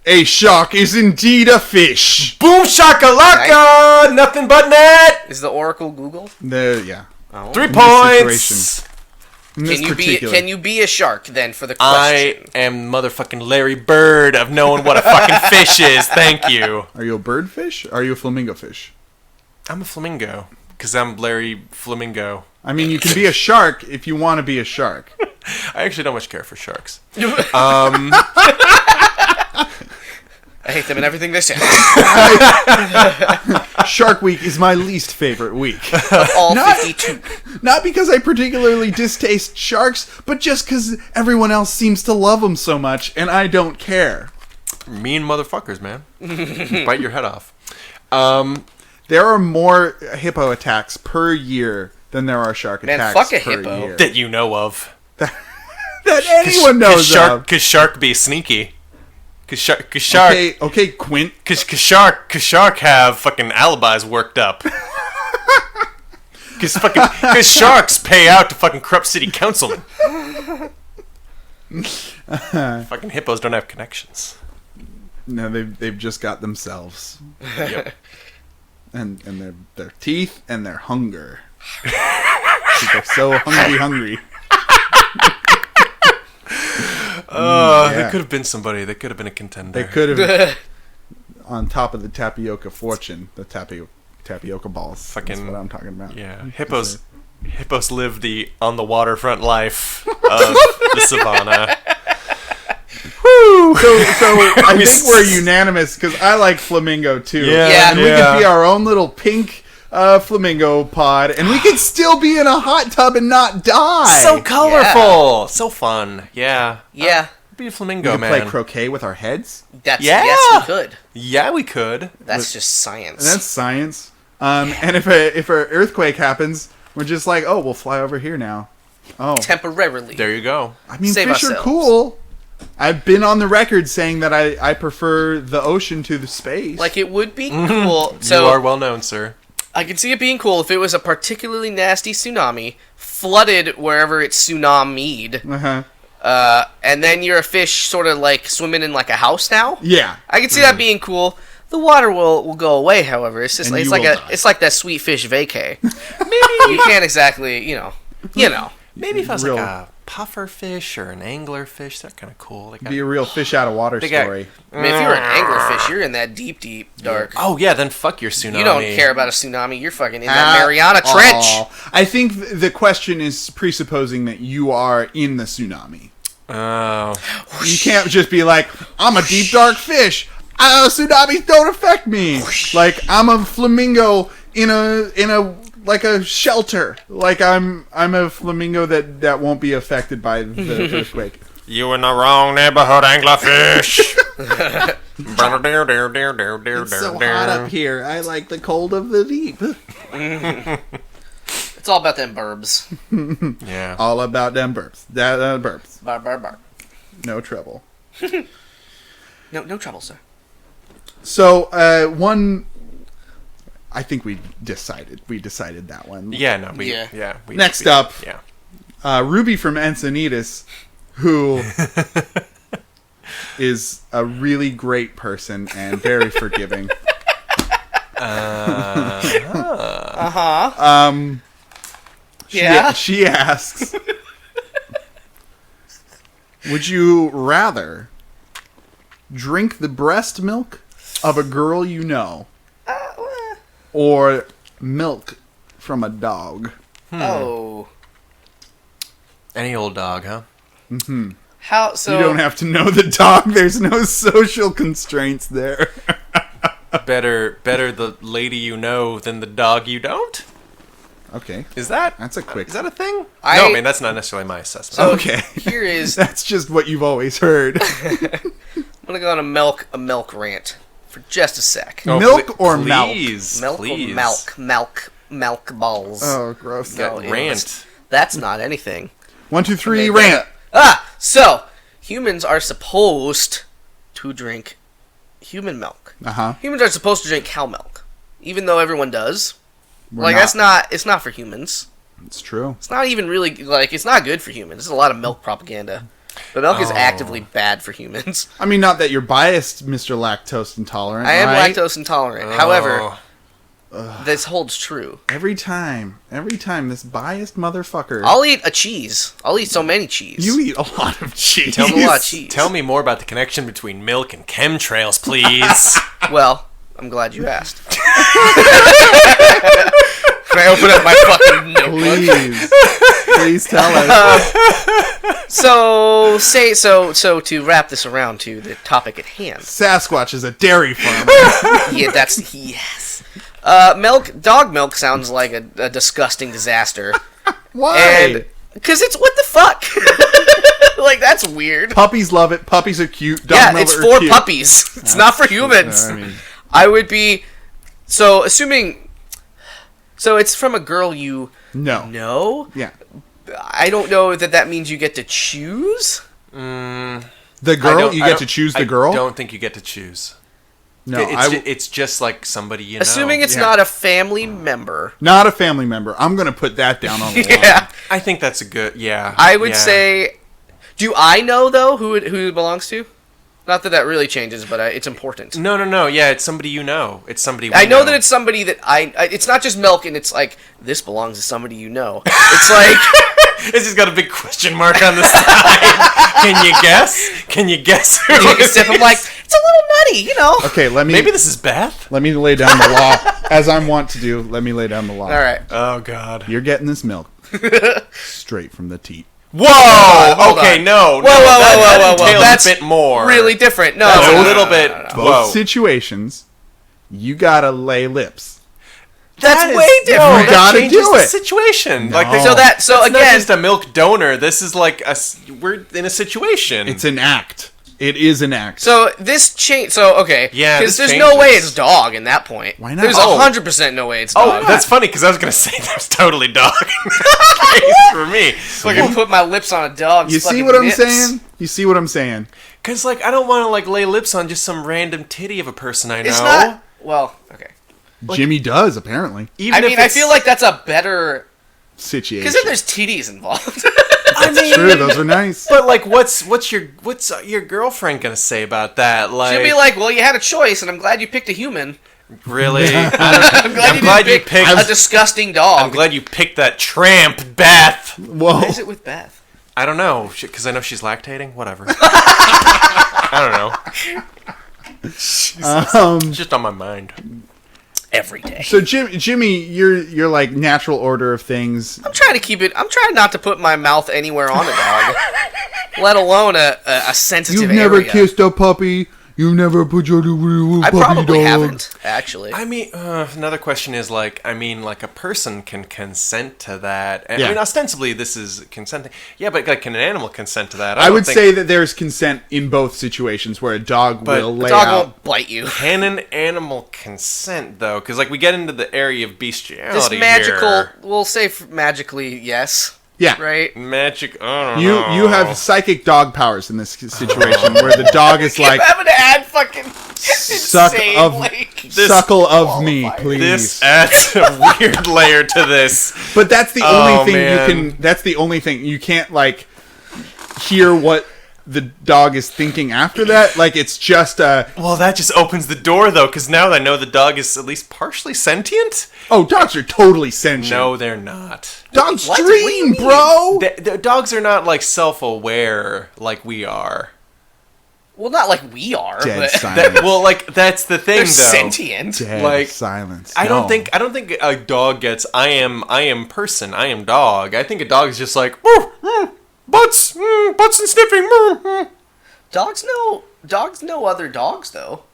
A shark is indeed a fish. Boom shakalaka! Nothing but net. Is the oracle Google? Yeah. Oh. 3 this points. situation. In this Can you be? particular- Can you be a shark then? For the I question. am motherfucking Larry Bird of knowing what a fucking fish is. Thank you. Are you a bird fish? Are you a flamingo fish? I'm a flamingo because I'm Larry Flamingo. I mean, you can be a shark if you want to be a shark. I actually don't much care for sharks. I hate them and everything they say. Shark Week is my least favorite week. Of all Not- 52. Not because I particularly distaste sharks, but just because everyone else seems to love them so much, and I don't care. Mean motherfuckers, man. Bite your head off. There are more hippo attacks per year than there are shark Man, attacks fuck a per hippo. year. That you know of. That anyone knows of. Because shark be sneaky. Because shark. Okay, Quint. Because shark have fucking alibis worked up. Because sharks pay out to fucking corrupt city councilmen. Fucking hippos don't have connections. No, they've just got themselves. Yep. And their teeth and their hunger. They're so hungry. They could have been somebody. They could have been a contender. They could have on top of the tapioca fortune, the tapioca balls. That's Fucking- what I'm talking about. Yeah, hippos live the on the waterfront life of the savannah. Woo! So I think we're unanimous because I like flamingo too. Yeah, and we could be our own little pink flamingo pod, and we could still be in a hot tub and not die. So colorful, so fun. Yeah, Yeah. be a we flamingo, could man. play croquet with our heads. Yeah. Yes, we could. Yeah, we could. That's just science. And that's science. And if an earthquake happens, we're just like, oh, we'll fly over here now. Oh, Temporarily. There you go. I mean, Save fish are ourselves. cool. I've been on the record saying that I prefer the ocean to the space. Like, it would be cool. You So, are well known, sir. I can see it being cool if it was a particularly nasty tsunami, flooded wherever it's tsunami'd, uh-huh. and then you're a fish sort of like swimming in like a house now. Yeah. I can see that being cool. The water will go away, however. It's just And like, you will die. it's like that sweet fish vacay. You can't exactly, you know. Maybe if I was Real- like a puffer fish or an angler fish, that's kind of cool. They got- Be a real fish out of water They got- story. I mean, if you're an anglerfish, you're in that deep, dark. Oh yeah, then fuck your tsunami. You don't care about a tsunami. You're fucking in that Mariana Trench. Aw. I think the question is presupposing that you are in the tsunami. Oh, You can't just be like, I'm a deep dark fish. Tsunamis don't affect me. Like I'm a flamingo in a like a shelter. Like I'm a flamingo that won't be affected by the earthquake. you in the wrong neighborhood, anglerfish. It's so hot up here. I like the cold of the deep. It's all about them burbs. Yeah. All about them burps. Burps. Bar. No trouble. No trouble, sir. So one, I think we decided that one. Yeah. No. Yeah. Next up. Yeah. Ruby from Encinitas, who is a really great person and very forgiving. Yeah. She asks, would you rather drink the breast milk of a girl you know, or milk from a dog? Oh. Any old dog, huh? Mm-hmm. How so? You don't have to know the dog. There's no social constraints there. Better the lady you know than the dog you don't? Okay. That's a quick... Is that a thing? No, I mean, that's not necessarily my assessment. So Okay. Here is... That's just what you've always heard. I'm going to go on a milk rant for just a sec. Oh, Milk or milk? Milk please. or milk balls. Oh, gross. No, Rant. That's not anything. 1, 2, 3, Made that rant. up. So humans are supposed to drink human milk. Uh-huh. Humans are supposed to drink cow milk, even though everyone does. We're It's not for humans. It's true. It's not even really, it's not good for humans. There's a lot of milk propaganda. But milk is actively bad for humans. I mean, not that you're biased, Mr. Lactose Intolerant. I am right? lactose intolerant. However, this holds true. Every time, this biased motherfucker. I'll eat a cheese. I'll eat so many cheese. You eat a lot of cheese. Tell me a lot of cheese. Tell me more about the connection between milk and chemtrails, please. Well, I'm glad you asked. Can I open up my fucking notebook? Please tell us. So to wrap this around to the topic at hand. Sasquatch is a dairy farmer. Yeah, that's yes. Dog milk sounds like a disgusting disaster. Why? Because it's what the fuck? That's weird. Puppies love it. Puppies are cute. Dog milk It's are for cute. puppies. It's not for humans. I mean, I would be assuming. So it's from a girl you know. Yeah. I don't know that means you get to choose. The girl, you get to choose the girl. I don't think you get to choose. No, it's just like somebody you know. Assuming it's not a family member. Not a family member. I'm gonna put that down on the line. Yeah, I think that's a good. Yeah, I would say. Do I know though who it belongs to? Not that really changes, but it's important. No. Yeah, it's somebody you know. It's somebody. I know that it's somebody that it's not just milk, and it's like this belongs to somebody you know. It's like it's just got a big question mark on the side. Can you guess? Can you guess? Who take a sip. I'm like, it's a little nutty, you know. Okay, Maybe this is Beth. Let me lay down the law, as I want to do. Let me lay down the law. All right. Oh God. You're getting this milk straight from the teat. Whoa! Hold Okay, on. no. Whoa. That's a bit more. Really different. No, That's no, a little bit. Both Whoa. situations, you gotta lay lips. That's way different. No, You that gotta changes do the it. situation. No. Like That's So it's again, not just a milk donor. This is like we're in a situation. It's an act. It is an act. so this change. So okay, Yeah, because this there's no way changes. it's dog in that point. Why not? There's Oh. 100% no way it's dog. Oh, that's funny because I was gonna say there's totally dog in that case for me. I can put my lips on a dog's You see fucking what I'm nips. saying? You see what I'm saying? Because I don't want to lay lips on just some random titty of a person I know. It's not. Well, okay. Jimmy does, apparently. Even I if mean, I it's- feel like that's a better Situation. because then there's TDs involved. That's true. Those are nice. But what's your girlfriend gonna say about that? Like, She'll be like, "Well, you had a choice, and I'm glad you picked a human. really? I'm glad you picked a disgusting dog." I'm glad you picked that tramp, Beth. Whoa. What is it with Beth? I don't know, because I know she's lactating. Whatever. I don't know. It's just on my mind. Every day. So Jimmy, you're like natural order of things. I'm trying to keep it. I'm trying not to put my mouth anywhere on a dog, let alone a sensitive You've never area. kissed a puppy. You've never put your little I puppy probably dog. haven't, actually. I mean, another question is like a person can consent to that. And, Yeah. I mean, ostensibly this is consenting. Yeah, but like, can an animal consent to that? I don't would think- say that there's consent in both situations where a dog But will a lay a dog out. won't bite you. Can an animal consent though? Because like we get into the area of bestiality. This magical, here. we'll say magically, yes. Yeah. Right? Magic. I don't You know. have psychic dog powers in this situation where the dog is like I'm having to add fucking suck insane, of like, suckle of me, please. This adds a weird layer to this. But that's the Oh, only thing man. you can. That's the only thing you can't like hear what the dog is thinking after that? Like, it's just a... Well, that just opens the door, though, because now I know the dog is at least partially sentient. Oh, dogs are totally sentient. No, they're not. Dogs What? What do you dream, mean? bro! The dogs are not, like, self-aware like we are. Well, not like we are, Dead but silence. Well, like, that's the thing, they're though. sentient. Dead like, silence. I don't No. think a dog gets I am person, I am dog. I think a dog is just like butts and sniffing. Dogs know other dogs though.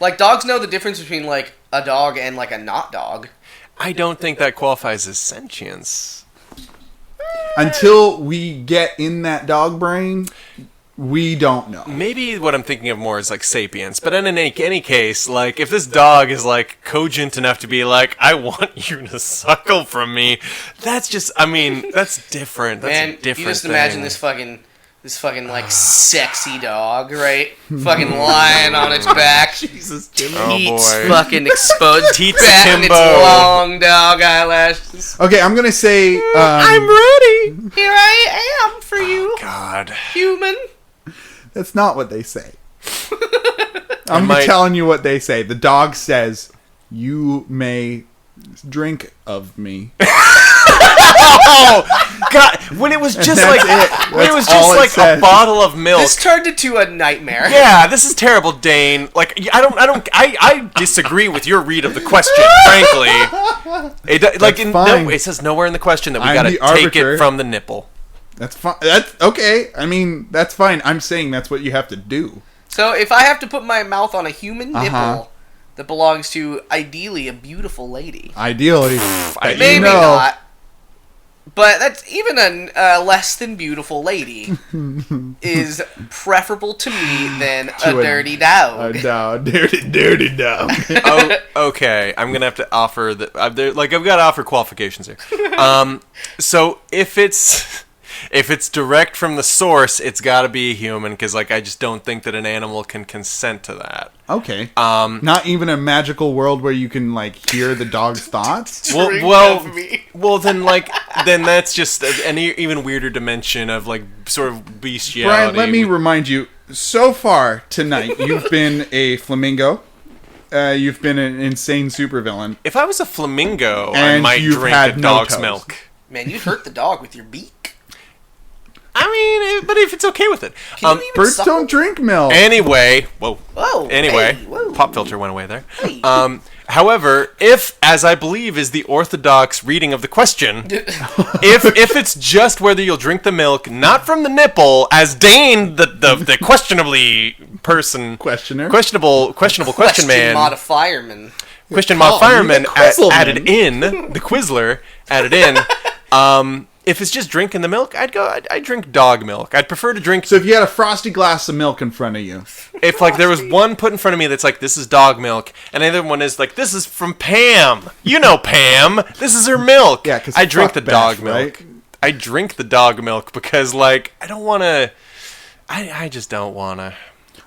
Like dogs know the difference between like a dog and like a not dog. I don't think that qualifies as sentience. Until we get in that dog brain, we don't know. Maybe what I'm thinking of more is like sapience, but in any case, like if this dog is like cogent enough to be like, I want you to suckle from me, that's just, I mean, that's different. That's Man, a different you just thing. imagine this fucking like sexy dog, right? Fucking lying on its back. Jesus, Teats boy. fucking exposed. Teats batting its Timbo. long dog eyelashes. Okay, I'm gonna say... I'm ready. Here I am for you, God. human. That's not what they say. I'm might- telling you what they say. The dog says, you may drink of me. Oh God! When it was just that's like it. when it was That's all just it like says. a bottle of milk. This turned into a nightmare. Yeah, this is terrible, Dane. Like, I disagree with your read of the question. Frankly, fine. it says nowhere in the question that we I'm gotta the take arbiter. it from the nipple. That's fine. That's okay. I mean, that's fine. I'm saying that's what you have to do. So if I have to put my mouth on a human nipple Uh-huh. that belongs to ideally a beautiful lady, Ideally, maybe you know, not. But that's even a less than beautiful lady is preferable to me than To a dirty dog. dirty dog. Oh, okay. I'm gonna have to offer I've got to offer qualifications here. So if it's direct from the source, it's got to be a human because I just don't think that an animal can consent to that. Okay. Not even a magical world where you can hear the dog's thoughts. Drink Well, of me. then that's just an even weirder dimension of sort of bestiality. Brian, let me remind you. So far tonight, you've been a flamingo. You've been an insane supervillain. If I was a flamingo, I And might you've drink had a no dog's toes. milk. Man, you'd hurt the dog with your beak. I mean, but if it's okay with it. Can you even Birds suckle? don't drink milk. Anyway, whoa. Whoa. Anyway, hey, whoa. pop filter went away there. Hey. However, if, as I believe is the orthodox reading of the question, if it's just whether you'll drink the milk, not from the nipple, as Dane, the questionably person, Questioner. questionable question man, Modifierman. question Oh, modifier the Quizzleman. added in the Quizler added in. If it's just drinking the milk, I'd drink dog milk. I'd prefer to drink. So if you had a frosty glass of milk in front of you, If there was one put in front of me that's this is dog milk, and the other one is this is from Pam. You know Pam. This is her milk. Yeah, 'cause I drink the fuck dog Beth, milk. right? I drink the dog milk because I don't want to. I just don't want to.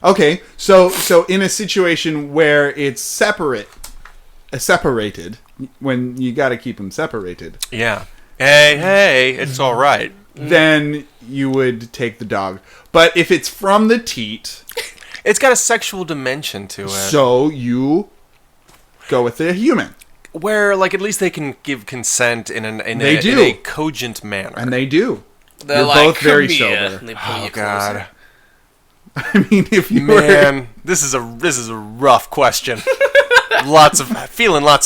okay. So in a situation where it's separated, when you got to keep them separated, Yeah. Hey, it's all right. then you would take the dog. But if it's from the teat, It's got a sexual dimension to it. so you go with the human, Where at least they can give consent in They do. a cogent manner. and they do. They're You're like, both very "Come here," sober. and they pull Oh you God. closer. I mean, if you were Man, this is a rough question. lots of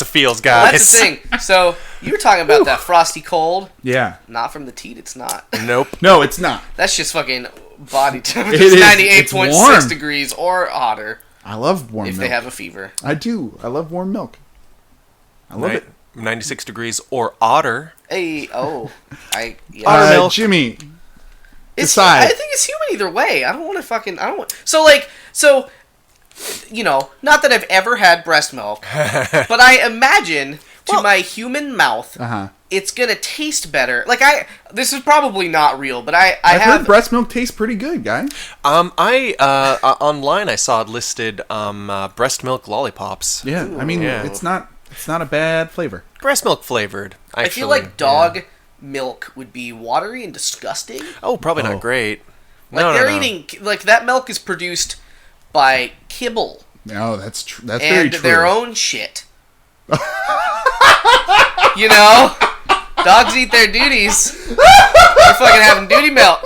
feels, guys. That's the thing. So you were talking about that frosty cold. yeah, Not from the teat. It's not. Nope. no, it's not. That's just fucking body temperature. It is. It's It's 98.6 warm. degrees or hotter I love warm if milk. they have a fever. I do. I love warm milk. I love it. 96 degrees or otter. Hey, oh, yeah. Otter milk. Jimmy, It's, decide. I think it's human either way. I don't want to fucking. I don't want. So not that I've ever had breast milk, but I imagine to my human mouth, it's gonna taste better. This is probably not real, but I've I've have heard breast milk tastes pretty good, guy. Online I saw it listed breast milk lollipops. Yeah, I mean, Yeah. it's not a bad flavor. Breast milk flavored. Actually. I feel like dog milk would be watery and disgusting. Oh, probably not great. Like they're eating like that milk is produced by kibble. No, that's true. That's very true. And their own shit. You know, dogs eat their duties. They're fucking having duty milk.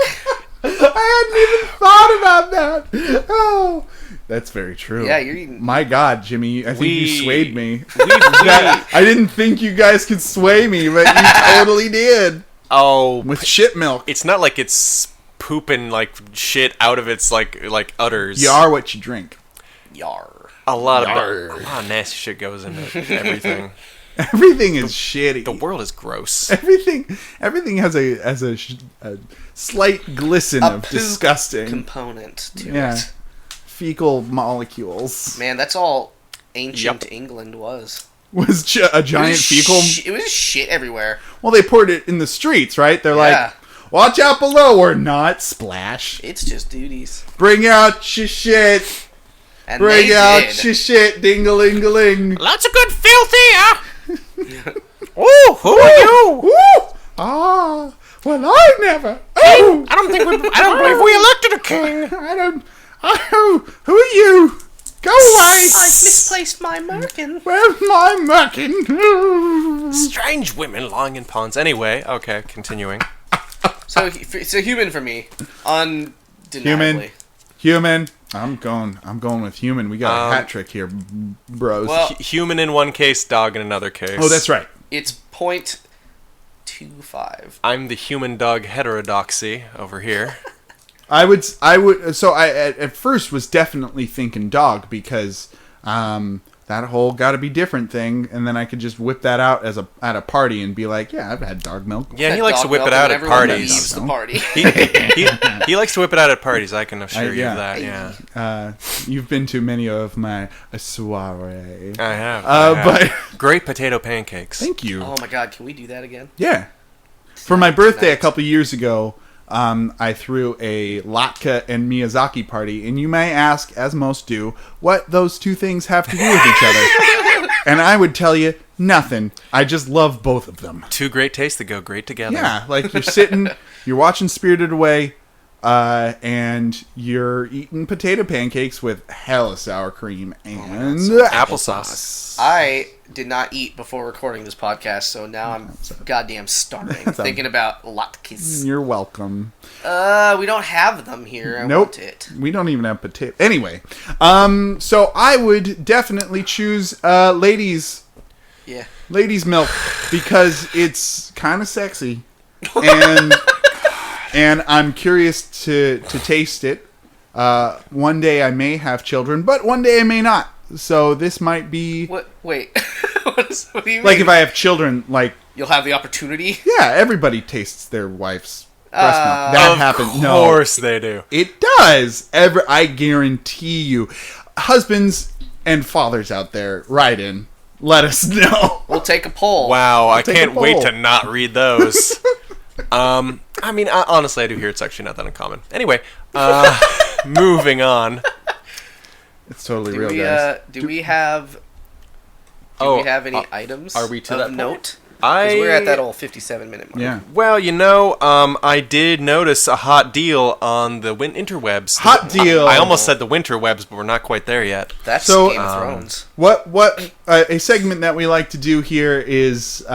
I hadn't even thought about that. Oh, that's very true. Yeah, you're eating. My God, Jimmy, I think you swayed me. I didn't think you guys could sway me, but you totally did. Oh, with shit milk. It's not like it's pooping like shit out of its like udders. You are what you drink. Yar. A lot of nasty shit goes into everything. Everything is shitty. The world is gross. Everything has a slight glisten of disgusting component to it. Fecal molecules. Man, that's all ancient England was. Was a giant fecal. It was shit everywhere. Well, they poured it in the streets, right? They're like, watch out below or not. Splash. It's just duties. Bring out your shit. And bring out your shit. Ding-a-ling-a-ling. Lots of good filth here. Oh, who are you? Ooh. Ah, well, I never. Oh, I don't believe we elected a king. Who are you? Go away. I've misplaced my merkin. Where's my merkin? Strange women lying in ponds. Anyway, okay, continuing. So it's a human for me. Undeniably. Human. I'm going with human. We got a hat trick here, bros. Well, human in one case, dog in another case. Oh, that's right. It's 0.25. I'm the human dog heterodoxy over here. I would. So I at first was definitely thinking dog because that whole gotta be different thing, and then I could just whip that out at a party and be like, yeah, I've had dog milk. Yeah, he likes to whip it out at parties. The party. he likes to whip it out at parties. I can assure you of that. Yeah. You've been to many of my soiree. I have. But great potato pancakes. Thank you. Oh my God, can we do that again? Yeah. For my birthday a couple years ago, I threw a latke and Miyazaki party, and you may ask, as most do, what those two things have to do with each other. And I would tell you, nothing. I just love both of them. Two great tastes that go great together. Yeah, like you're sitting, you're watching Spirited Away, and you're eating potato pancakes with hella sour cream and applesauce. I did not eat before recording this podcast, so now I'm goddamn starving. Thinking about latkes. You're welcome. We don't have them here. I want it. We don't even have potato. Anyway, so I would definitely choose ladies. Yeah. Ladies milk because it's kind of sexy, and I'm curious to taste it. One day I may have children, but one day I may not. So this might be... What? Wait. What do you mean? Like if I have children, like... You'll have the opportunity? Yeah, everybody tastes their wife's breast milk. That happens. Of course they do. It does. I guarantee you. Husbands and fathers out there, write in. Let us know. We'll take a poll. Wow, I can't wait to not read those. I mean, honestly, I do hear it's actually not that uncommon. Anyway, moving on. It's totally real, guys. Do we have any items? Are we to of that note? Because we're at that old 57-minute mark. Yeah. Well, I did notice a hot deal on the interwebs. Hot deal. I almost said the winterwebs, but we're not quite there yet. That's Game of Thrones. What a segment that we like to do here is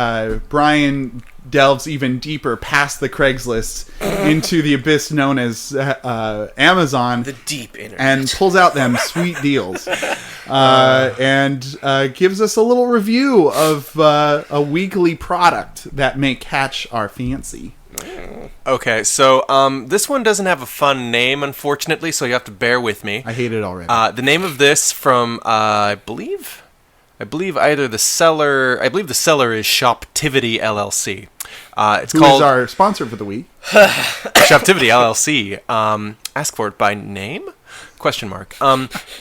Brian delves even deeper past the Craigslist into the abyss known as Amazon, the deep internet, and pulls out them sweet deals, and gives us a little review of a weekly product that may catch our fancy. Okay, so this one doesn't have a fun name, unfortunately, so you have to bear with me. I hate it already. The name of this from I believe either the seller. I believe the seller is Shoptivity LLC. It's Who is our sponsor for the week? Shoptivity LLC. Ask for it by name? Question mark.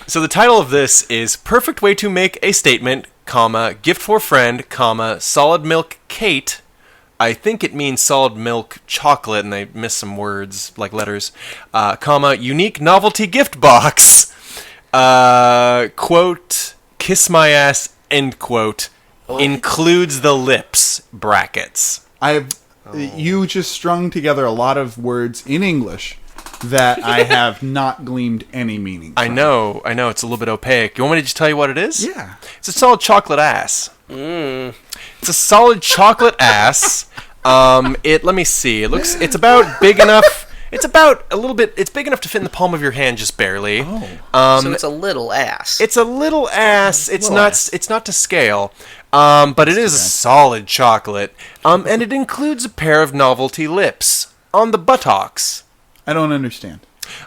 So the title of this is "Perfect Way to Make a Statement, comma, Gift for Friend, comma, Solid Milk Kate." I think it means solid milk chocolate, and they missed some words like letters. Comma, unique novelty gift box. Quote, kiss my ass, end quote, includes the lips, brackets. You just strung together a lot of words in English that I have not gleaned any meaning from. I know. It's a little bit opaque. You want me to just tell you what it is? Yeah. It's a solid chocolate ass. It's a solid chocolate ass. Let me see. It's about big enough. It's about a little bit. It's big enough to fit in the palm of your hand, just barely. So it's a little ass. It's a little ass. It's not. It's not to scale. But it is a solid chocolate. And it includes a pair of novelty lips on the buttocks. I don't understand.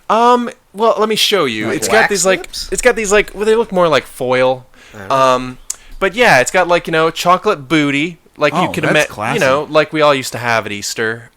Well, let me show you. Like It's got wax these lips? well, they look more like foil. But yeah, it's got chocolate booty, like you could that's imagine, classy. like we all used to have at Easter.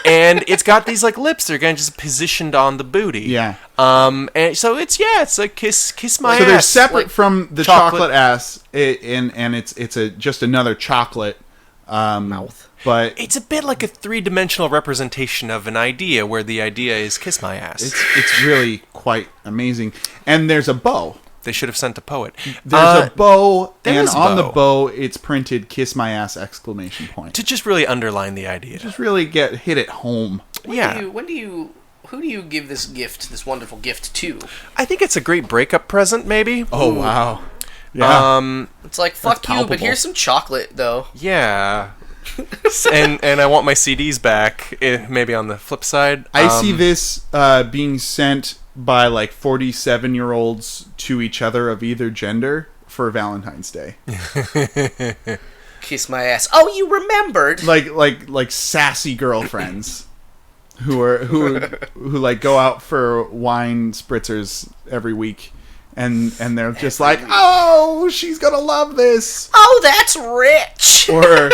And it's got these lips that are kind of just positioned on the booty. Yeah. And so it's like kiss my ass. So they're separate like from the chocolate ass, and it's just another chocolate Mouth. But it's a bit like a three-dimensional representation of an idea, where the idea is kiss my ass. it's really quite amazing. And there's a bow. They should have sent a poet. There's a bow, there and is a on the bow. bow it's printed "Kiss My Ass!" ! To just really underline the idea. Just really hit it home. Who do you give this wonderful gift to? I think it's a great breakup present, maybe. Oh wow! Yeah. It's like, fuck you, palpable. but here's some chocolate, though. Yeah. and I want my CDs back, maybe on the flip side. I see this being sent by 47-year-olds to each other of either gender for Valentine's Day. Kiss my ass. Oh, you remembered. Like sassy girlfriends who go out for wine spritzers every week. And they're just like, oh, she's gonna love this. Oh, that's rich. Or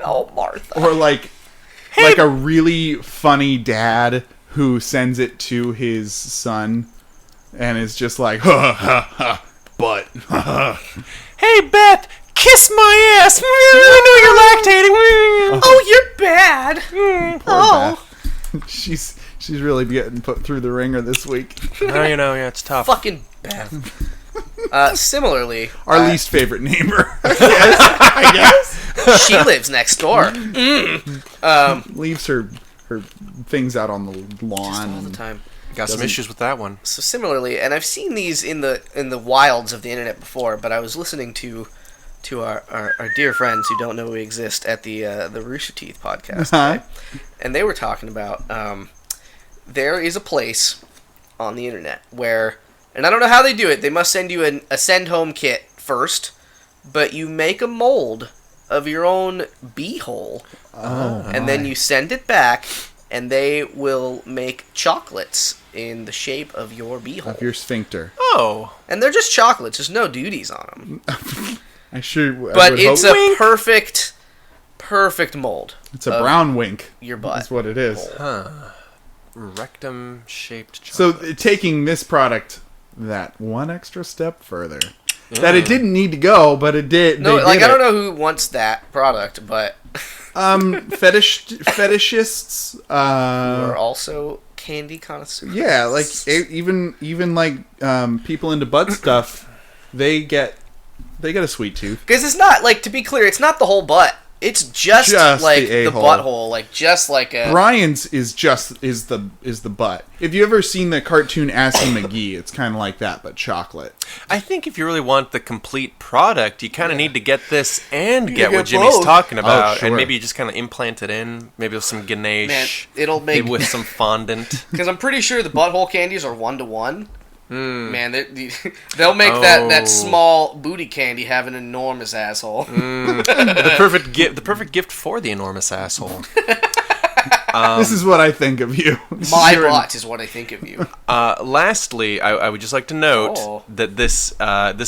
oh, Martha. Or like a really funny dad who sends it to his son and is just like, ha ha ha, but hey Beth, kiss my ass. I know you're lactating. Oh, you're bad. poor Beth. She's really getting put through the ringer this week. Oh, yeah, it's tough. Fucking Beth. Similarly, Our least favorite neighbor. I guess. she lives next door. Leaves her things out on the lawn All the time. Got some issues with that one. So similarly, and I've seen these in the wilds of the internet before, but I was listening to our dear friends who don't know we exist at the Rooster Teeth podcast, today, and they were talking about there is a place on the internet where, and I don't know how they do it, they must send you a send home kit first, but you make a mold of your own beehole, and then you send it back, and they will make chocolates in the shape of your beehole. of your sphincter. Oh. And they're just chocolates. There's no duties on them. I sure. But would it's hope. a perfect mold. It's a brown wink. Your butt. That's what it is. Rectum-shaped So chocolate. taking this product that one extra step further, that it didn't need to go, but it did. No, they like did I don't it. know who wants that product, but fetishists. we're also candy connoisseurs. Yeah, like even people into butt stuff, they get a sweet tooth. Because it's not, like, to be clear, it's not the whole butt. It's just like the the a-hole. butthole, like just like a. Brian's is the butt. If you ever seen the cartoon Assy McGee, it's kind of like that, but chocolate. I think if you really want the complete product, you kind of need to get this and You get get what Jimmy's both. talking about, sure. and maybe you just kind of implant it in, maybe with some Ganesh, Man, it'll make. maybe with some fondant. Because I'm pretty sure the butthole candies are 1-to-1. Man, they'll make that small booty candy have an enormous asshole. The perfect gift for the enormous asshole. This is what I think of you. My butt is what I think of you. Lastly, I would just like to note that this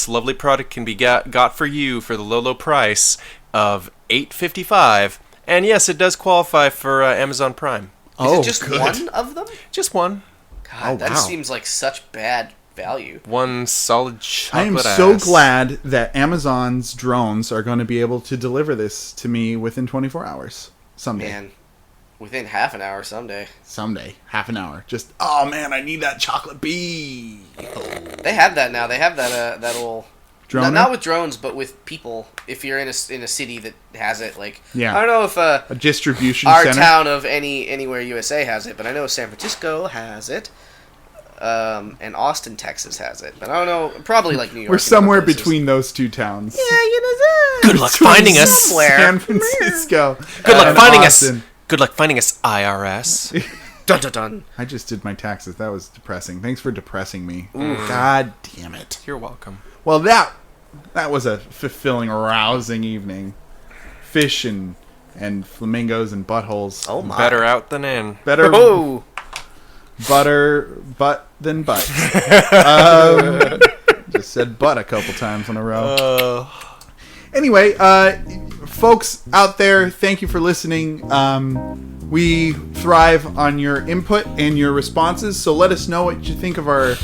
lovely product can be got for you for the low price of $8.55, and yes, it does qualify for Amazon Prime. Is it just one of them? Just one. God, that seems like such bad value. One solid chocolate I am ass. so glad that Amazon's drones are going to be able to deliver this to me within 24 hours. Someday. Man, within half an hour someday. Someday. Half an hour. Just, oh man, I need that chocolate bee. They have that now. They have that little Droner? Not with drones, but with people. If you're in a city that has it, like Yeah. I don't know if a distribution our center. town of anywhere USA has it, but I know San Francisco has it. And Austin, Texas has it, but I don't know. Probably like New York. We're and somewhere other places. between those two towns. Yeah, you know. Good luck finding us. Somewhere. San Francisco. Good luck and finding Austin. us. Good luck finding us, IRS. Dun dun dun. I just did my taxes. That was depressing. Thanks for depressing me. God damn it. You're welcome. Well, that was a fulfilling, rousing evening. Fish and flamingos and buttholes. Oh my. Better out than in. Better Oh. butt than butt. Just said butt a couple times in a row. Anyway, folks out there, thank you for listening. We thrive on your input and your responses, so let us know what you think of our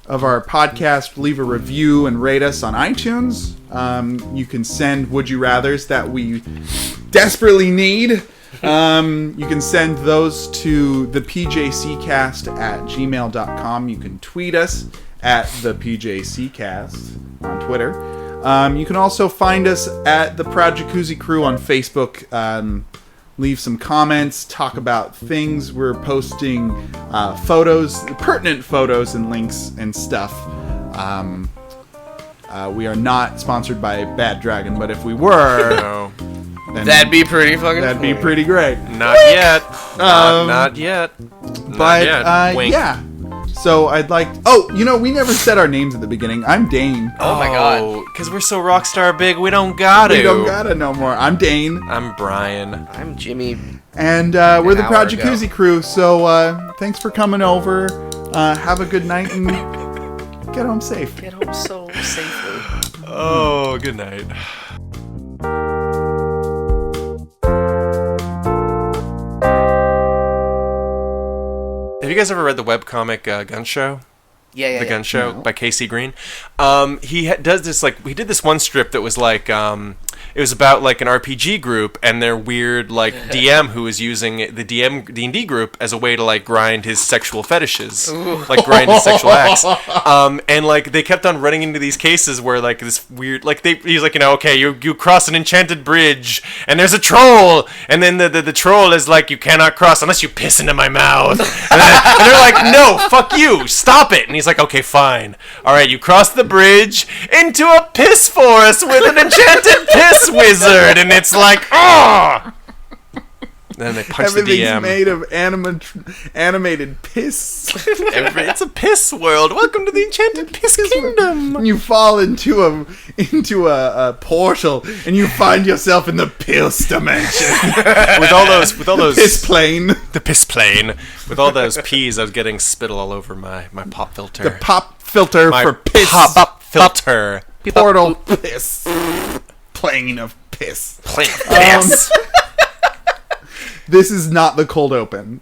podcast. Leave a review and rate us on iTunes. You can send Would You Rathers that we desperately need. You can send those to the pjccast@gmail.com. You can tweet us at the pjccast on Twitter. You can also find us at the Proud Jacuzzi Crew on Facebook. Leave some comments, talk about things. We're posting photos, pertinent photos and links and stuff. We are not sponsored by Bad Dragon, but if we were, No. then That'd be pretty fucking. that'd be cool. pretty great. Not yet. Not yet. But Not yet. Wink. yeah. So I'd like. Oh, we never said our names at the beginning. I'm Dane. Oh my god. Because we're so rockstar big, we don't gotta. We don't gotta no more. I'm Dane, I'm Brian. I'm Jimmy. and we're the hour Proud ago. Jacuzzi Crew. So thanks for coming over. Have a good night and get home safe. Get home so safely. Oh, good night. Have you guys ever read the webcomic Gun Show? Yeah. The Gun Show by Casey Green. He does this he did this one strip that was like it was about like an RPG group and their weird like DM who was using the D&D group as a way to like grind his sexual fetishes, like grind his sexual acts. And like they kept on running into these cases where like this weird he's like okay you cross an enchanted bridge and there's a troll and then the troll is like you cannot cross unless you piss into my mouth and they're like no fuck you stop it and he's like okay fine all right you cross the bridge into a piss forest with an enchanted piss wizard and it's like then they punch the Everything's DM. made of animated piss. It's a piss world. Welcome to the enchanted piss kingdom. And you fall into a portal and you find yourself in the piss dimension. with all those Piss plane. the piss plane with all those peas. I was getting spittle all over my pop filter. The pop filter my for piss. pop filter. Portal piss. Plane of piss. Plane of piss. This is not the cold open.